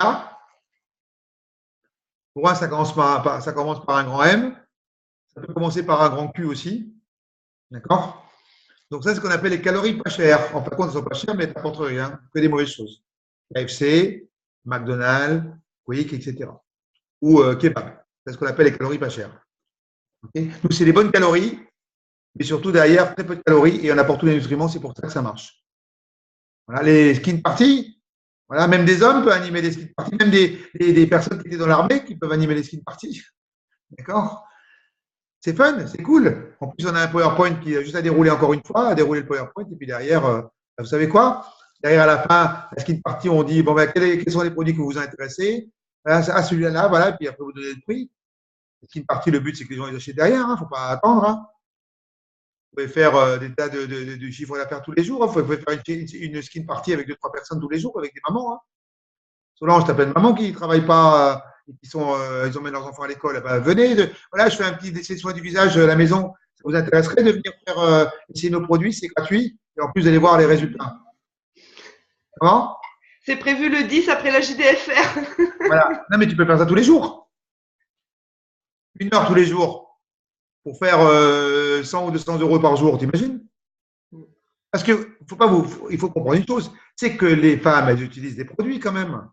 Pour un, ça commence par un grand M. Ça peut commencer par un grand Q aussi. D'accord? Donc, ça, c'est ce qu'on appelle les calories pas chères. En fin de compte, elles ne sont pas chères, mais elles n'apportent rien, que des mauvaises choses. KFC, McDonald's, Quick, etc. Ou kebab. C'est ce qu'on appelle les calories pas chères. Okay? Donc, c'est les bonnes calories, mais surtout derrière, très peu de calories et on apporte tous les nutriments. C'est pour ça que ça marche. Voilà, les skin parties. Voilà, même des hommes peuvent animer des skin parties, même des personnes qui étaient dans l'armée qui peuvent animer les skin parties. D'accord? C'est fun, c'est cool. En plus, on a un PowerPoint qui a juste à dérouler encore une fois, à dérouler le PowerPoint, et puis derrière, vous savez quoi? Derrière, à la fin, la skin party, on dit bon, ben, quels sont les produits que vous intéressez? Celui-là, voilà, et puis après, vous donnez le prix. La skin party, le but, c'est que les gens les achètent derrière, il ne faut pas attendre. Hein. pouvez faire des tas de chiffres d'affaires tous les jours. Vous pouvez faire une skin party avec 2-3 personnes tous les jours, avec des mamans. Hein. Solange, t'as plein de mamans qui ne travaillent pas et qui ils emmènent leurs enfants à l'école. Eh ben, venez, voilà, je fais un petit essai de soins du visage à la maison. Ça vous intéresserait de venir faire essayer nos produits, c'est gratuit. Et en plus, vous allez voir les résultats. Comment? C'est prévu le 10 après la JDFR. Voilà. Non, mais tu peux faire ça tous les jours. 1 heure tous les jours pour faire 100 ou 200 euros par jour, t'imagines? Parce que il faut comprendre une chose, c'est que les femmes, elles utilisent des produits quand même.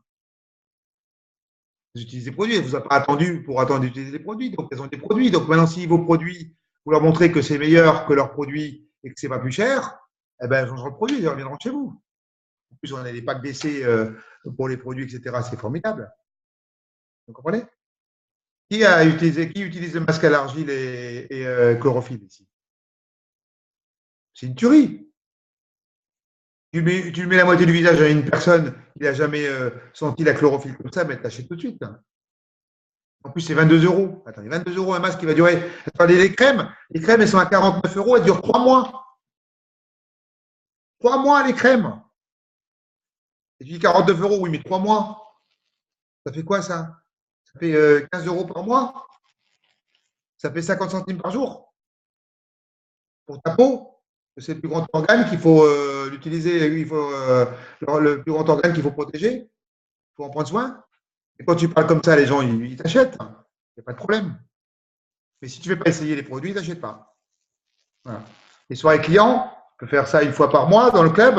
Elles utilisent des produits, elles ne vous ont pas attendu pour attendre d'utiliser des produits, donc elles ont des produits. Donc maintenant, si vos produits, vous leur montrez que c'est meilleur que leurs produits et que c'est pas plus cher, eh ben, elles changeront le produit, elles reviendront chez vous. En plus, on a des packs d'essai pour les produits, etc. C'est formidable. Vous comprenez? Qui utilise le masque à l'argile et chlorophylle ici? C'est une tuerie. Tu mets la moitié du visage à une personne qui n'a jamais senti la chlorophylle comme ça, mais elle t'achète tout de suite. Hein. En plus, c'est 22 euros. Attendez, 22 euros un masque qui va durer. Attendez, les crèmes, elles sont à 49 euros, elles durent 3 mois. 3 mois les crèmes. Et tu dis 49 euros, oui, mais 3 mois. Ça fait quoi ça? Ça fait 15 euros par mois. Ça fait 50 centimes par jour. Pour ta peau. C'est le plus grand organe qu'il faut l'utiliser, il faut le plus grand organe qu'il faut protéger, il faut en prendre soin. Et quand tu parles comme ça, les gens, ils t'achètent. Il n'y a pas de problème. Mais si tu ne veux pas essayer les produits, ils n'achètent pas. Voilà. Les soirées clients, tu peux faire ça 1 fois par mois dans le club.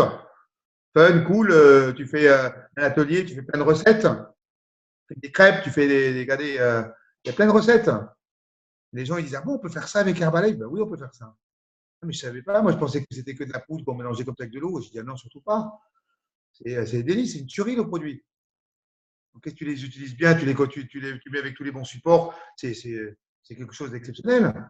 Fun, cool, tu fais un atelier, tu fais plein de recettes. Tu fais des crêpes, tu fais il y a plein de recettes. Les gens, ils disent, ah bon, on peut faire ça avec Herbalife? Ben oui, on peut faire ça. Mais je ne savais pas, moi je pensais que c'était que de la poudre qu'on mélangeait comme ça avec de l'eau. Je dis, ah non, surtout pas. C'est des délices, c'est une tuerie le produit. Donc, tu les utilises bien, tu mets avec tous les bons supports, c'est quelque chose d'exceptionnel.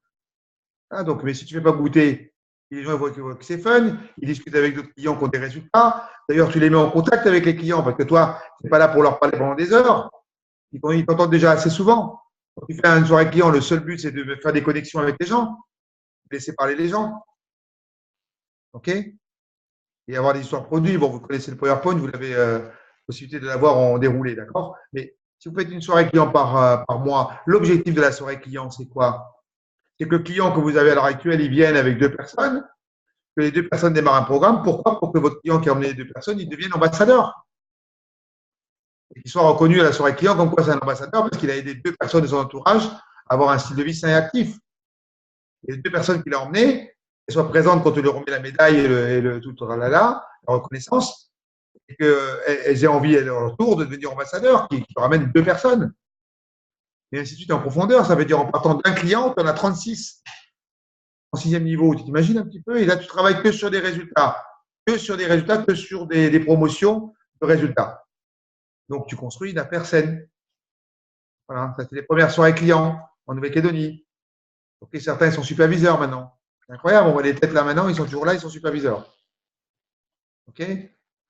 Ah, donc, mais si tu ne fais pas goûter, les gens voient que c'est fun, ils discutent avec d'autres clients qui ont des résultats. D'ailleurs, tu les mets en contact avec les clients parce que toi, tu n'es pas là pour leur parler pendant des heures. Ils t'entendent déjà assez souvent. Quand tu fais une soirée client, le seul but, c'est de faire des connexions avec les gens. Laisser parler les gens. OK? Et avoir des histoires produits. Bon, vous connaissez le PowerPoint, vous avez possibilité de l'avoir en déroulé, d'accord? Mais si vous faites une soirée client par mois, l'objectif de la soirée client, c'est quoi? C'est que le client que vous avez à l'heure actuelle, il vienne avec 2 personnes, que les 2 personnes démarrent un programme. Pourquoi? Pour que votre client qui a emmené les 2 personnes, il devienne ambassadeur. Et qu'il soit reconnu à la soirée client comme quoi c'est un ambassadeur parce qu'il a aidé 2 personnes de son entourage à avoir un style de vie sain et actif. Et les 2 personnes qu'il a emmenées, qu'elles soient présentes quand on leur remet la médaille et tout la reconnaissance, et qu'elles aient envie à leur tour de devenir ambassadeurs, qui ramènent 2 personnes. Et ainsi de suite en profondeur, ça veut dire en partant d'un client, tu en as 36 en 6e niveau. Tu t'imagines un petit peu? Et là, tu travailles que sur des résultats, que sur des promotions de résultats. Donc, tu construis une affaire saine. Voilà, ça c'est les premières soirées clients en Nouvelle-Calédonie. Ok, certains sont superviseurs maintenant. C'est incroyable, on voit les têtes là maintenant, ils sont toujours là, ils sont superviseurs. Ok,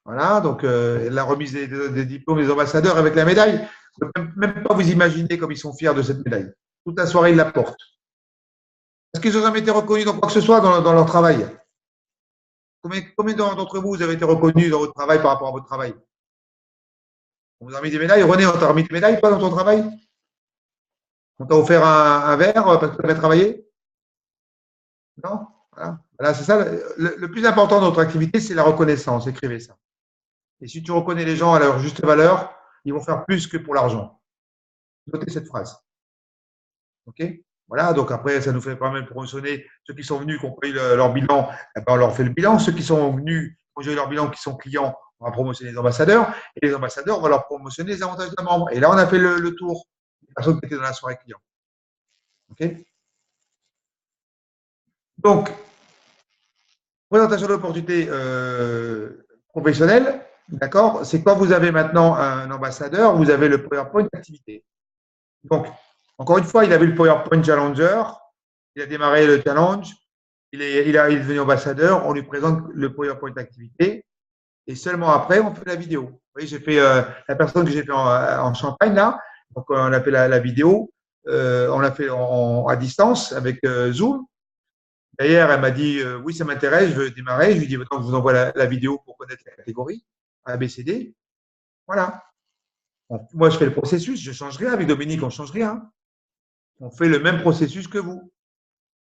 voilà, donc la remise des diplômes des ambassadeurs avec la médaille, vous ne pouvez même pas vous imaginer comme ils sont fiers de cette médaille. Toute la soirée, ils la portent. Est-ce qu'ils ont jamais été reconnus dans quoi que ce soit dans leur travail? Combien d'entre vous avez été reconnus dans votre travail par rapport à votre travail? On vous a remis des médailles? René, on t'a remis des médailles, toi, dans ton travail? On t'a offert un verre parce que tu avais travaillé? Non? Voilà, c'est ça. Le plus important dans notre activité, c'est la reconnaissance. Écrivez ça. Et si tu reconnais les gens à leur juste valeur, ils vont faire plus que pour l'argent. Notez cette phrase. OK? Voilà, donc après, ça nous fait pas mal promotionner ceux qui sont venus, qui ont payé leur bilan, eh ben, on leur fait le bilan. Ceux qui sont venus, qui ont eu leur bilan, qui sont clients, on va promotionner les ambassadeurs. Et les ambassadeurs, on va leur promotionner les avantages d'un membre. Et là, on a fait le tour des personnes qui étaient dans la soirée client. OK? Donc, présentation d'opportunité professionnelle, d'accord? C'est quand vous avez maintenant un ambassadeur, vous avez le PowerPoint activité. Donc, encore une fois, il avait le PowerPoint Challenger, il a démarré le challenge, il est devenu ambassadeur, on lui présente le PowerPoint activité et seulement après, on fait la vidéo. Vous voyez, j'ai fait la personne que j'ai fait en Champagne là, donc on a fait la vidéo, on l'a fait à distance avec Zoom. D'ailleurs, elle m'a dit oui, ça m'intéresse, je veux démarrer. Je lui ai dit maintenant que je vous envoie la vidéo pour connaître la catégorie A, B, C, D. Voilà. Moi, je fais le processus, je ne change rien. Avec Dominique, on ne change rien. On fait le même processus que vous.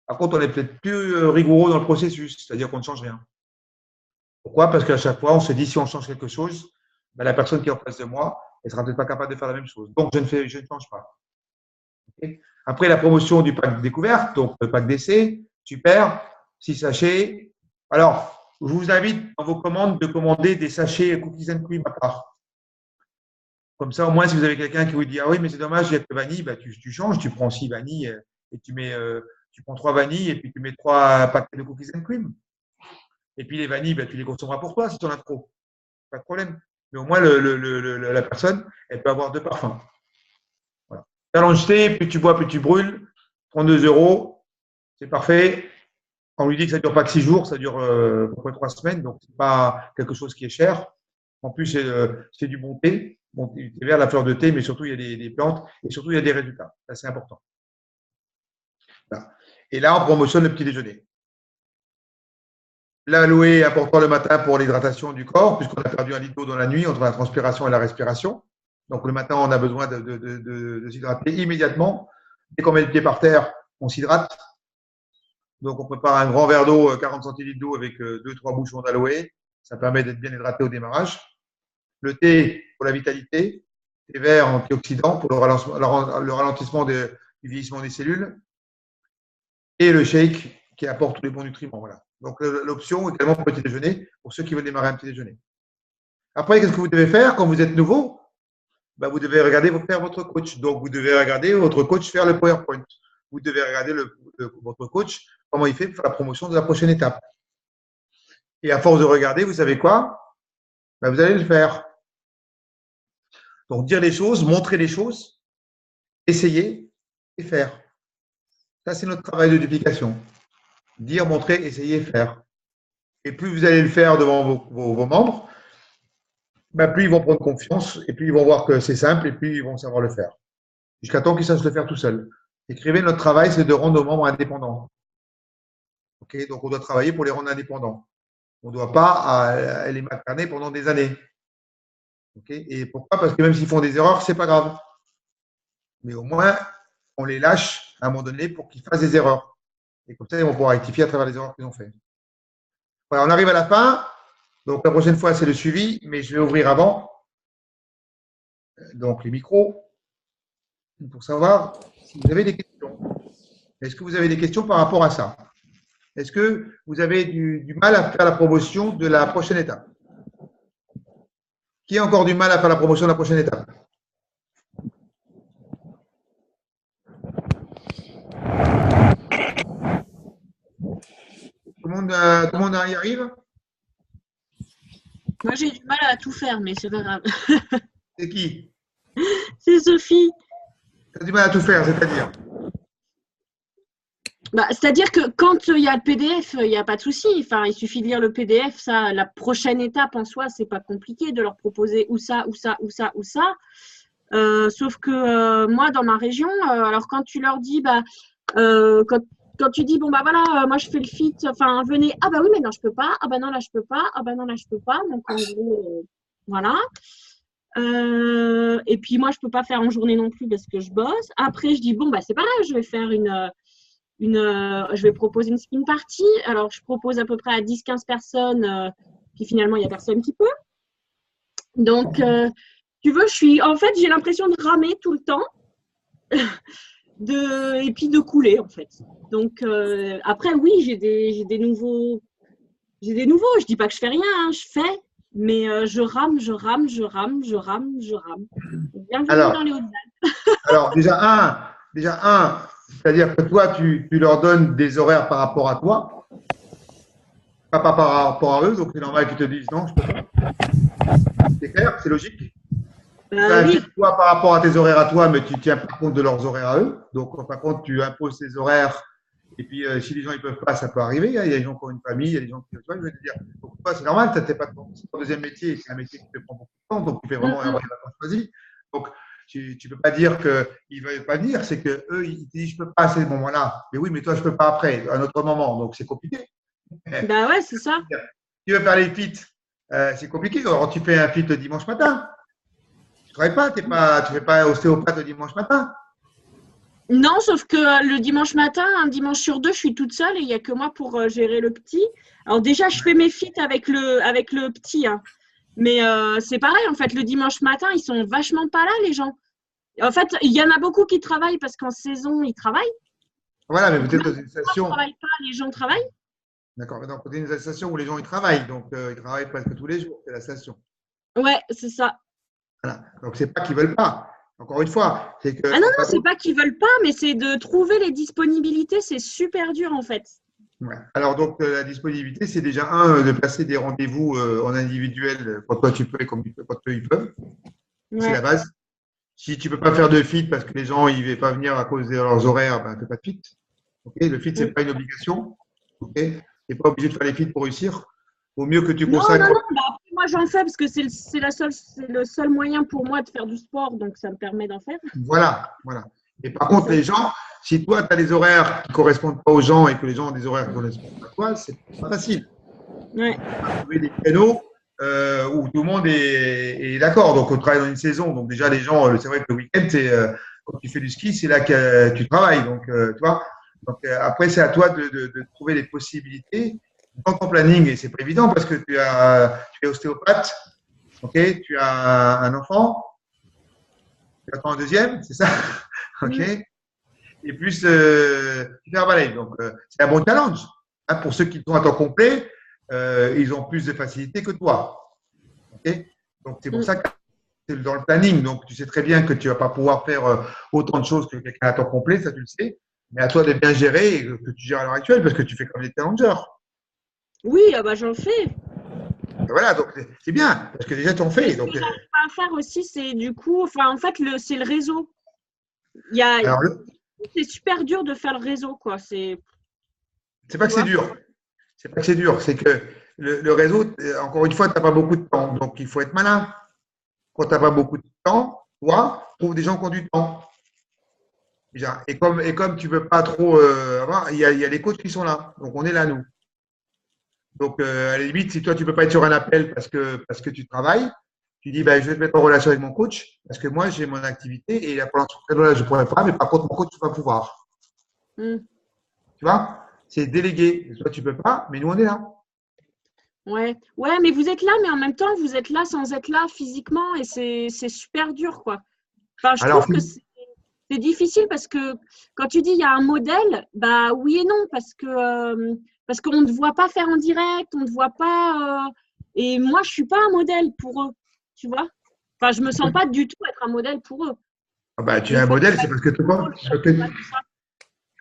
Par contre, on est peut-être plus rigoureux dans le processus, c'est-à-dire qu'on ne change rien. Pourquoi? Parce qu'à chaque fois, on se dit si on change quelque chose, ben, la personne qui est en face de moi, elle ne sera peut-être pas capable de faire la même chose. Donc, je ne change pas. Okay. Après, la promotion du pack découverte, donc le pack d'essai, super, 6 sachets. Alors, je vous invite dans vos commandes de commander des sachets cookies and cream à part. Comme ça, au moins, si vous avez quelqu'un qui vous dit ah oui, mais c'est dommage, il y a que vanille, bah, tu changes, tu prends 6 vanilles et tu prends 3 vanilles et puis tu mets 3 paquets de cookies and cream. Et puis les vanilles, bah, tu les consommeras pour toi si tu en as trop. Pas de problème. Mais au moins, la personne, elle peut avoir 2 parfums. Voilà. Allongé, plus tu bois, plus tu brûles. 32 €, c'est parfait. On lui dit que ça ne dure pas que 6 jours, ça dure à peu près 3 semaines, donc ce n'est pas quelque chose qui est cher. En plus, c'est du bon thé. Bon, thé vert, la fleur de thé, mais surtout, il y a des plantes et surtout, il y a des résultats. Ça, c'est important. Voilà. Et là, on promotionne le petit déjeuner. L'aloe est important le matin pour l'hydratation du corps, puisqu'on a perdu 1 litre d'eau dans la nuit entre la transpiration et la respiration. Donc, le matin, on a besoin de s'hydrater immédiatement. Dès qu'on met le pied par terre, on s'hydrate. Donc, on prépare un grand verre d'eau, 40 centilitres d'eau avec 2-3 bouchons d'aloe. Ça permet d'être bien hydraté au démarrage. Le thé pour la vitalité. Thé vert antioxydant pour le ralentissement du vieillissement des cellules. Et le shake qui apporte tous les bons nutriments. Voilà. Donc, l'option également pour le petit déjeuner, pour ceux qui veulent démarrer un petit déjeuner. Après, qu'est-ce que vous devez faire quand vous êtes nouveau? Ben, vous devez regarder faire votre coach. Donc, vous devez regarder votre coach faire le PowerPoint. Vous devez regarder votre coach, comment il fait pour la promotion de la prochaine étape. Et à force de regarder, vous savez quoi? Ben, vous allez le faire. Donc, dire les choses, montrer les choses, essayer et faire. Ça, c'est notre travail de duplication. Dire, montrer, essayer, faire. Et plus vous allez le faire devant vos membres, ben, plus ils vont prendre confiance et plus ils vont voir que c'est simple et plus ils vont savoir le faire. Jusqu'à temps qu'ils sachent le faire tout seuls. Écrivez, notre travail, c'est de rendre nos membres indépendants. Okay, donc, on doit travailler pour les rendre indépendants. On ne doit pas les materner pendant des années. Okay, et pourquoi? Parce que même s'ils font des erreurs, ce n'est pas grave. Mais au moins, on les lâche à un moment donné pour qu'ils fassent des erreurs. Et comme ça, ils vont pouvoir rectifier à travers les erreurs qu'ils ont faites. Voilà, on arrive à la fin. Donc, la prochaine fois, c'est le suivi, mais je vais ouvrir avant. Donc, les micros, pour savoir si vous avez des questions. Est-ce que vous avez des questions par rapport à ça? Est-ce que vous avez du mal à faire la promotion de la prochaine étape? Qui a encore du mal à faire la promotion de la prochaine étape? Tout le monde y arrive? Moi, j'ai du mal à tout faire, mais c'est pas grave. C'est qui? C'est Sophie. Tu as du mal à tout faire, c'est-à-dire? Bah, c'est-à-dire que quand il y a le PDF, il n'y a pas de souci. Enfin, il suffit de lire le PDF. Ça, la prochaine étape en soi, c'est pas compliqué de leur proposer ou ça, ou ça, ou ça, ou ça. Sauf que moi, dans ma région, alors quand tu leur dis, bah, quand tu dis, bon, bah voilà, moi je fais le fit, enfin, venez, ah bah oui, mais non, je peux pas, ah bah non, là, je peux pas, ah bah non, là, je peux pas. Donc, en gros, voilà. Et puis, moi, je peux pas faire en journée non plus parce que je bosse. Après, je dis, bon, bah c'est pas grave, je vais faire je vais proposer une spin party. Alors, je propose à peu près à 10-15 personnes, puis finalement, il n'y a personne qui peut. Donc, tu veux, en fait, j'ai l'impression de ramer tout le temps et puis de couler, en fait. Donc, après, oui, j'ai des nouveaux. Je dis pas que je fais rien, hein, je fais, mais je rame. Bienvenue dans les Hauts-de-Alpes. Alors, déjà un, c'est-à-dire que toi, tu leur donnes des horaires par rapport à toi, pas par rapport à eux, donc c'est normal qu'ils te disent non, je peux pas. C'est clair, c'est logique. Oui. Toi, par rapport à tes horaires à toi, mais tu tiens pas compte de leurs horaires à eux. Donc, par contre, tu imposes tes horaires. Et puis, si les gens ne peuvent pas, ça peut arriver. Il y a des gens qui ont une famille, il y a des gens qui. Tu vois, je veux te dire, pourquoi c'est normal, c'est pas ton deuxième métier, c'est un métier qui te prend beaucoup de temps, donc tu fais vraiment avoir des vacances choisies. Donc, tu peux pas dire qu'ils ne veulent pas venir, c'est qu'eux, ils te disent je peux pas à ce moment-là. Mais oui, mais toi, je peux pas après, à un autre moment. Donc, c'est compliqué. Bah ouais, c'est ça. Tu veux faire les feats, c'est compliqué. Alors, tu fais un feat le dimanche matin. Tu ne travailles pas, tu ne fais pas ostéopathe le dimanche matin. Non, sauf que le dimanche matin, un dimanche sur deux, je suis toute seule et il n'y a que moi pour gérer le petit. Alors déjà, je fais mes feats avec le petit, hein. Mais c'est pareil, en fait, le dimanche matin, ils sont vachement pas là, les gens. En fait, il y en a beaucoup qui travaillent parce qu'en saison, ils travaillent. Voilà, mais Donc, peut-être même dans une si moi, je station. ne travaille pas, les gens travaillent. D'accord, mais donc, c'est une station où les gens ils travaillent. Donc, ils travaillent presque tous les jours, c'est la station. Ouais, c'est ça. Voilà. Donc, c'est pas qu'ils veulent pas. Encore une fois, c'est que. Ah non, non, c'est pas qu'ils veulent pas, mais c'est de trouver les disponibilités, c'est super dur, en fait. Ouais. Alors, donc, la disponibilité, c'est déjà de placer des rendez-vous en individuel quand toi tu peux et quand eux ils peuvent. C'est Ouais. la base. Si tu peux pas faire de fit parce que les gens ils ne veulent pas venir à cause de leurs horaires, ben, fais pas de fit. Okay, le fit, c'est pas une obligation. Okay, tu n'es pas obligé de faire les feats pour réussir. Au mieux que tu Non, consacres. non, non, bah, après, moi j'en fais parce que c'est le seul moyen pour moi de faire du sport, donc ça me permet d'en faire. Voilà, voilà. Et par contre, les gens, si toi, tu as des horaires qui ne correspondent pas aux gens et que les gens ont des horaires qui correspondent à toi, c'est pas facile. Ouais. Trouver des créneaux où tout le monde est d'accord. Donc, on travaille dans une saison. Donc, déjà, les gens, c'est vrai que le week-end, c'est quand tu fais du ski, c'est là que tu travailles. Donc, tu vois. Donc, après, c'est à toi de trouver les possibilités dans ton planning. Et c'est pas évident parce que tu es ostéopathe, ok, tu as un enfant, tu attends un deuxième, c'est ça, ok. Et plus tu fais un balai. Donc, c'est un bon challenge. Hein, pour ceux qui sont à temps complet, ils ont plus de facilité que toi. ok. Donc, c'est pour ça que c'est dans le planning. Donc, tu sais très bien que tu ne vas pas pouvoir faire autant de choses que quelqu'un à temps complet, ça tu le sais. Mais à toi de bien gérer et que tu gères à l'heure actuelle parce que tu fais comme les challengers. Oui, ah bah, j'en fais. Et voilà, donc c'est bien parce que déjà tu en fais. Ce Donc, que j'arrive pas à faire aussi, c'est du coup, enfin, en fait, c'est le réseau. alors, C'est super dur de faire le réseau, quoi. c'est pas que c'est dur. C'est pas que c'est dur. C'est que le réseau, encore une fois, tu n'as pas beaucoup de temps. Donc, il faut être malin. Quand tu n'as pas beaucoup de temps, toi, trouve des gens qui ont du temps. Déjà. Et comme tu ne peux pas trop avoir, il y a les coachs qui sont là. Donc, on est là, nous. Donc, à la limite, si toi, tu ne peux pas être sur un appel parce que tu travailles, tu dis, ben, je vais te mettre en relation avec mon coach parce que moi, j'ai mon activité et pendant ce créneau-là, je ne pourrais pas, mais par contre, mon coach, tu vas pouvoir. Tu vois? C'est délégué. Toi, tu ne peux pas, mais nous, on est là. Ouais, mais vous êtes là, mais en même temps, vous êtes là sans être là physiquement et c'est super dur, quoi. Enfin, je trouve que c'est difficile parce que quand tu dis il y a un modèle, bah oui et non, parce qu'on ne te voit pas faire en direct, on ne te voit pas. Et moi, je suis pas un modèle pour eux, tu vois. Enfin, je me sens pas du tout être un modèle pour eux. Ah bah, tu es un modèle, c'est parce que tu penses.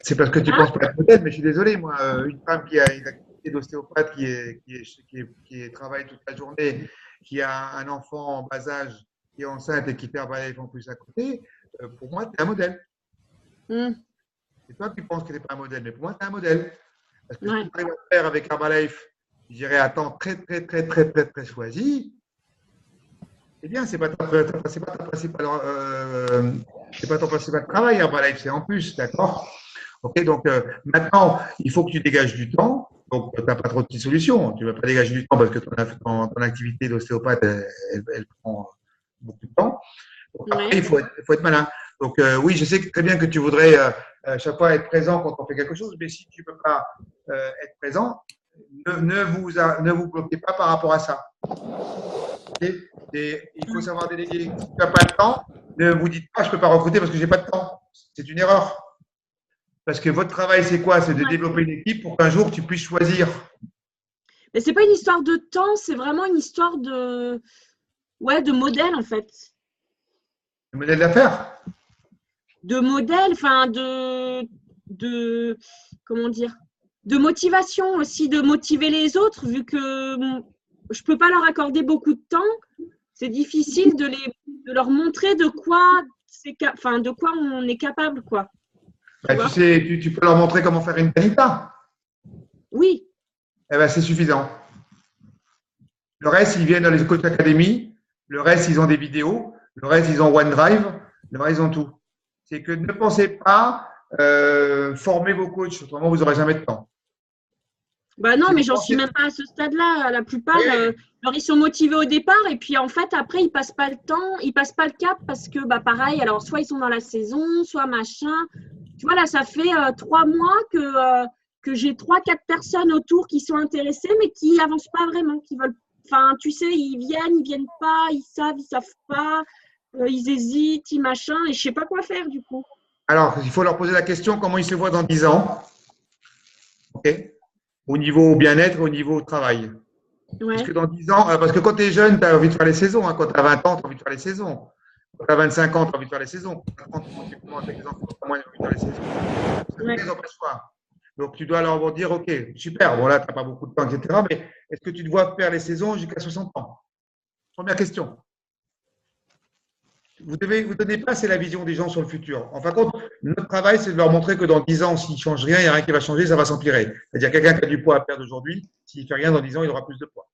C'est parce que tu penses pas être modèle, mais je suis désolé, moi, une femme qui a une activité d'ostéopathe, qui travaille toute la journée, qui a un enfant en bas âge, qui est enceinte et qui fait un balai en plus à côté, pour moi, tu es un modèle. C'est toi qui penses que tu n'es pas un modèle, mais pour moi, tu es un modèle. Parce que si tu arrives à faire avec Herbalife, je dirais à temps très, très, très, très, très, très choisi, c'est bien, c'est pas ton principal travail, Herbalife, c'est en plus, d'accord? Ok, donc maintenant, il faut que tu dégages du temps. Donc, tu n'as pas trop de solutions. Tu ne vas pas dégager du temps parce que ton activité d'ostéopathe, elle prend beaucoup de temps. Donc, après, il faut être malin. Donc, oui, je sais très bien que tu voudrais chaque fois être présent quand on fait quelque chose, mais si tu ne peux pas être présent, ne vous bloquez pas par rapport à ça. Okay, et il faut savoir déléguer. Si tu n'as pas le temps, ne vous dites pas je ne peux pas recruter parce que je n'ai pas de temps. C'est une erreur. Parce que votre travail, c'est quoi? C'est de développer une équipe pour qu'un jour, tu puisses choisir. Mais ce n'est pas une histoire de temps, c'est vraiment une histoire de modèle, en fait. Le modèle d'affaires? De modèle, enfin, comment dire? De motivation aussi, de motiver les autres, vu que je ne peux pas leur accorder beaucoup de temps. C'est difficile de leur montrer de quoi on est capable, quoi. Tu sais, tu peux leur montrer comment faire une tanita. Oui. Eh ben, c'est suffisant. Le reste, ils viennent dans les coach academy. Le reste, ils ont des vidéos. Le reste, ils ont OneDrive. Non, ils ont tout. C'est que ne pensez pas former vos coachs, autrement vous n'aurez jamais de temps. Bah non, Si mais vous j'en suis pensez- même pas à ce stade-là. La plupart, Oui. alors ils sont motivés au départ et puis en fait après ils passent pas le temps, ils passent pas le cap parce que bah pareil, alors soit ils sont dans la saison, soit machin. Tu vois là, ça fait 3 mois que j'ai 3-4 personnes autour qui sont intéressées mais qui avancent pas vraiment, qui veulent. Enfin, tu sais, ils viennent pas, ils savent pas, ils hésitent, ils machin et je sais pas quoi faire du coup. Alors, il faut leur poser la question comment ils se voient dans 10 ans. OK? Au niveau bien-être, au niveau travail. Parce Ouais. que dans 10 ans, parce que quand tu es jeune, tu as envie de faire les saisons. Hein. Quand tu as 20 ans, tu as envie de faire les saisons. Quand tu as 25 ans, tu as envie de faire les saisons. Quand tu commences avec les enfants, tu as moins envie de faire les saisons. Ouais. Ils n'empêchent pas. Donc, tu dois leur dire, OK, super, bon là, tu n'as pas beaucoup de temps, etc. Mais est-ce que tu te vois faire les saisons jusqu'à 60 ans? Première question. Vous ne donnez pas, c'est la vision des gens sur le futur. En fin de compte, notre travail, c'est de leur montrer que dans 10 ans, s'il ne change rien, il n'y a rien qui va changer, ça va s'empirer. C'est-à-dire quelqu'un qui a du poids à perdre aujourd'hui, s'il ne fait rien dans 10 ans, il aura plus de poids.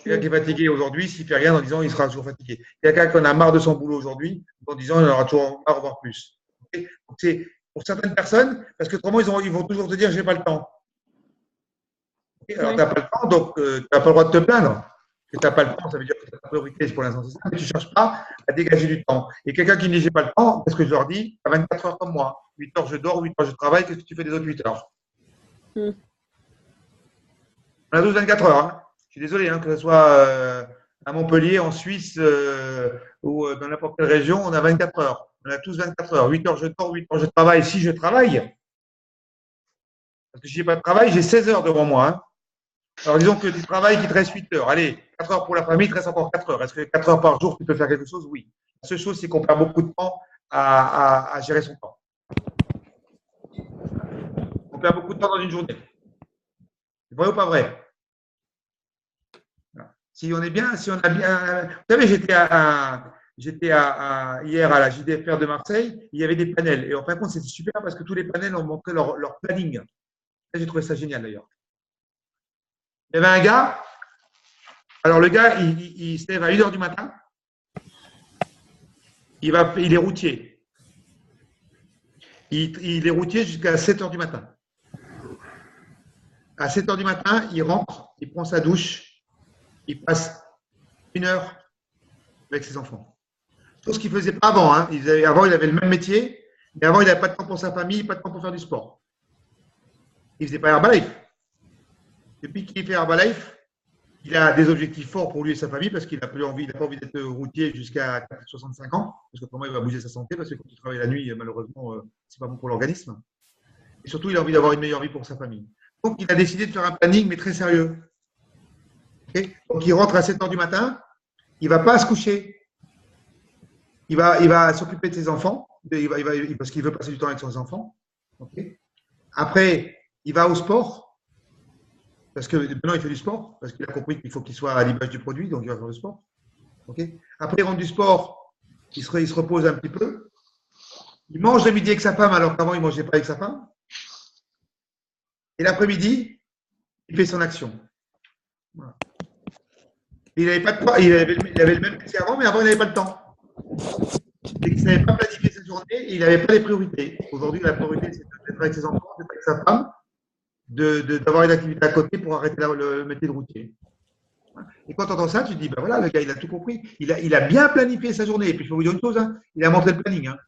Quelqu'un qui est fatigué aujourd'hui, s'il ne fait rien dans 10 ans, il sera toujours fatigué. Quelqu'un qui en a marre de son boulot aujourd'hui, dans 10 ans, il en aura toujours marre, voire plus. Okay. Donc, c'est pour certaines personnes, parce que autrement, ils vont toujours te dire, je n'ai pas le temps. Okay. Alors, Ouais. tu n'as pas le temps, donc tu n'as pas le droit de te plaindre. Que tu n'as pas le temps, ça veut dire que ta priorité, pour l'instant, c'est ça, mais tu ne cherches pas à dégager du temps. Et quelqu'un qui ne dit, j'ai pas le temps, parce que je leur dis, à 24 heures comme moi. 8 heures, je dors, 8 heures, je travaille, qu'est-ce que tu fais des autres 8 heures? Mm. On a tous 24 heures. Hein. Je suis désolé, hein, que ce soit à Montpellier, en Suisse ou dans n'importe quelle région, on a 24 heures. On a tous 24 heures. 8 heures, je dors, 8 heures, je travaille. Si je travaille, parce que si je n'ai pas de travail, j'ai 16 heures devant moi. Hein. Alors, disons que tu travailles, qu'il te reste 8 heures. Allez, 4 heures pour la famille, il te reste encore 4 heures. Est-ce que 4 heures par jour, tu peux faire quelque chose? Oui. La seule chose, c'est qu'on perd beaucoup de temps à gérer son temps. On perd beaucoup de temps dans une journée. C'est vrai ou pas vrai? Si on est bien, si on a bien. Vous savez, hier à la JDFR de Marseille, il y avait des panels. Et en fin de compte, c'était super parce que tous les panels ont montré leur planning. J'ai trouvé ça génial d'ailleurs. Il y avait un gars, alors le gars, il se lève à 1h du matin, il est routier. Il est routier jusqu'à 7h du matin. À 7h du matin, il rentre, il prend sa douche, il passe 1 heure avec ses enfants. Chose qu'il ne faisait pas avant. Hein. Avant, il avait le même métier, mais avant, il n'avait pas de temps pour sa famille, pas de temps pour faire du sport. Il ne faisait pas Herbalife. Depuis qu'il fait Herbalife, il a des objectifs forts pour lui et sa famille parce qu'il n'a pas envie d'être routier jusqu'à 65 ans, parce qu'autrement, il va bouger sa santé, parce que quand il travaille la nuit, malheureusement, ce n'est pas bon pour l'organisme. Et surtout, il a envie d'avoir une meilleure vie pour sa famille. Donc, il a décidé de faire un planning, mais très sérieux. Okay. Donc, il rentre à 7h du matin, il ne va pas se coucher. Il va s'occuper de ses enfants, parce qu'il veut passer du temps avec ses enfants. Okay. Après, il va au sport, parce que maintenant il fait du sport, parce qu'il a compris qu'il faut qu'il soit à l'image du produit, donc il va faire du sport. Okay. Après, il rentre du sport, il se repose un petit peu. Il mange le midi avec sa femme, alors qu'avant, il ne mangeait pas avec sa femme. Et l'après-midi, il fait son action. Voilà. Il avait le même métier avant, mais avant, il n'avait pas le temps. Il ne savait pas planifier sa journée et il n'avait pas les priorités. Aujourd'hui, la priorité, c'est d'être avec ses enfants, d'être avec sa femme, d'avoir une activité à côté pour arrêter le métier de routier. Et quand tu entends ça, tu te dis, ben voilà, le gars, il a tout compris. Il a bien planifié sa journée. Et puis, je peux vous dire une chose, hein, il a montré le planning. Hein.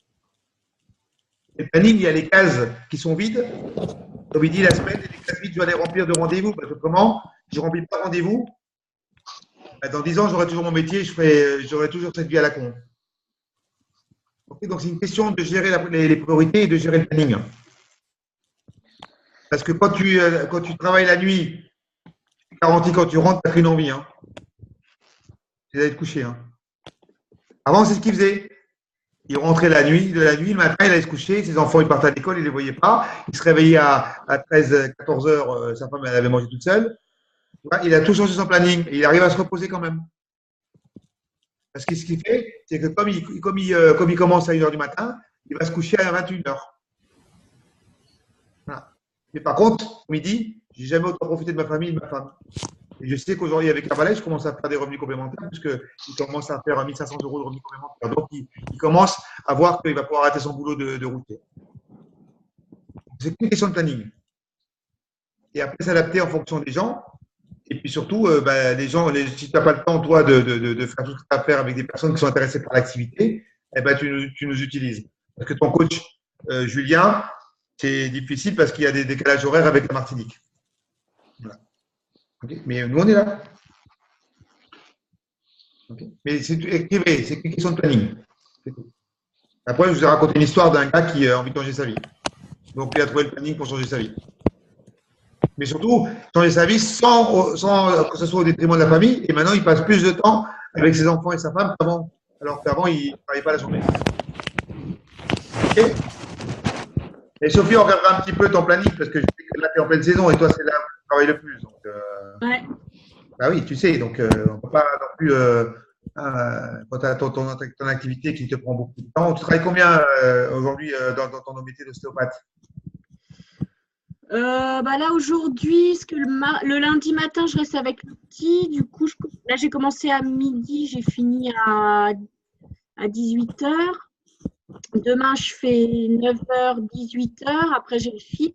Le planning, il y a les cases qui sont vides. Comme il dit la semaine, les cases vides, je dois les remplir de rendez-vous. Parce que comment je ne remplis pas de rendez-vous, ben, dans 10 ans, j'aurai toujours mon métier, j'aurai toujours cette vie à la con. Okay, donc, c'est une question de gérer les priorités et de gérer le planning. Parce que quand tu travailles la nuit, je te garantis, quand tu rentres, tu n'as qu'une envie. Hein. C'est d'aller te coucher. Hein. Avant, c'est ce qu'il faisait. Il rentrait de la nuit, le matin, il allait se coucher, ses enfants, ils partaient à l'école, il ne les voyait pas. Il se réveillait à 13, 14 heures, sa femme, elle avait mangé toute seule. Il a tout changé son planning et il arrive à se reposer quand même. Parce que ce qu'il fait, c'est que comme il commence à 1h du matin, il va se coucher à 21h. Voilà. Mais par contre, au midi, je n'ai jamais autant profité de ma famille et de ma femme. Et je sais qu'aujourd'hui, avec Herbalife, je commence à faire des revenus complémentaires puisqu'il commence à faire 1 500 € de revenus complémentaires. Donc, il commence à voir qu'il va pouvoir arrêter son boulot de routier. C'est une question de planning. Et après, s'adapter en fonction des gens. Et puis surtout, les gens, si tu n'as pas le temps, toi, de faire tout ce que tu as à faire avec des personnes qui sont intéressées par l'activité, eh ben, tu nous utilises. Parce que ton coach, Julien, c'est difficile parce qu'il y a des décalages horaires avec la Martinique. Voilà. Okay. Mais nous, on est là. Okay. Mais écrivez, c'est une question de planning. Après, je vous ai raconté une histoire d'un gars qui a envie de changer sa vie. Donc, il a trouvé le planning pour changer sa vie. Mais surtout, changer sa vie sans que ce soit au détriment de la famille. Et maintenant, il passe plus de temps avec ses enfants et sa femme qu'avant. Alors qu'avant, il ne travaillait pas la journée. Okay. Et Sophie, on regardera un petit peu ton planning parce que je sais que là, tu es en pleine saison et toi, c'est là où tu travailles le plus. Donc, Ouais. bah oui, tu sais, donc on ne peut pas non plus, quand tu as ton activité qui te prend beaucoup de temps. Tu travailles combien aujourd'hui dans ton métier d'ostéopathe? Là aujourd'hui, le lundi matin, je reste avec le petit. Du coup, là j'ai commencé à midi, j'ai fini à 18h. Demain, je fais 9h, 18h. Après, j'ai le fit.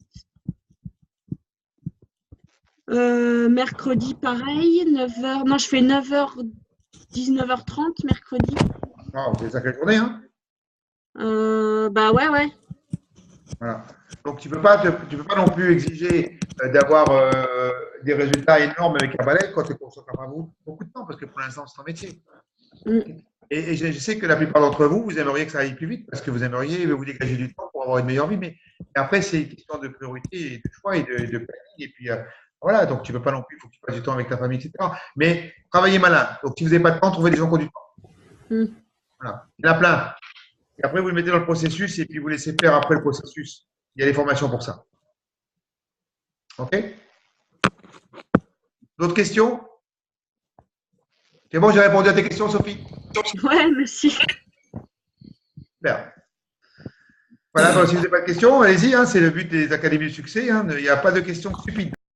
Mercredi, pareil, 9h. Non, je fais 9h, 19h30 mercredi. Oh, c'est ça quelle journée, hein? Ouais. Voilà. Donc, tu peux pas non plus exiger d'avoir des résultats énormes avec Herbalife quand tu consacres pas beaucoup de temps, parce que pour l'instant, c'est ton métier. Et je sais que la plupart d'entre vous, vous aimeriez que ça aille plus vite, parce que vous aimeriez vous dégager du temps pour avoir une meilleure vie. Mais après, c'est une question de priorité et de choix et de planning. Et puis, voilà, donc tu ne peux pas non plus, il faut que tu passes du temps avec ta famille, etc. Mais travaillez malin. Donc, si vous n'avez pas de temps, trouvez des gens qui ont du temps. Voilà. Il y en a plein. Et après, vous le mettez dans le processus et puis vous laissez faire après le processus. Il y a des formations pour ça. OK? D'autres questions? C'est bon, j'ai répondu à tes questions, Sophie? Ouais, merci. Super. Voilà, si vous n'avez pas de questions, allez-y, hein, c'est le but des académies de succès. Hein, il n'y a pas de questions stupides.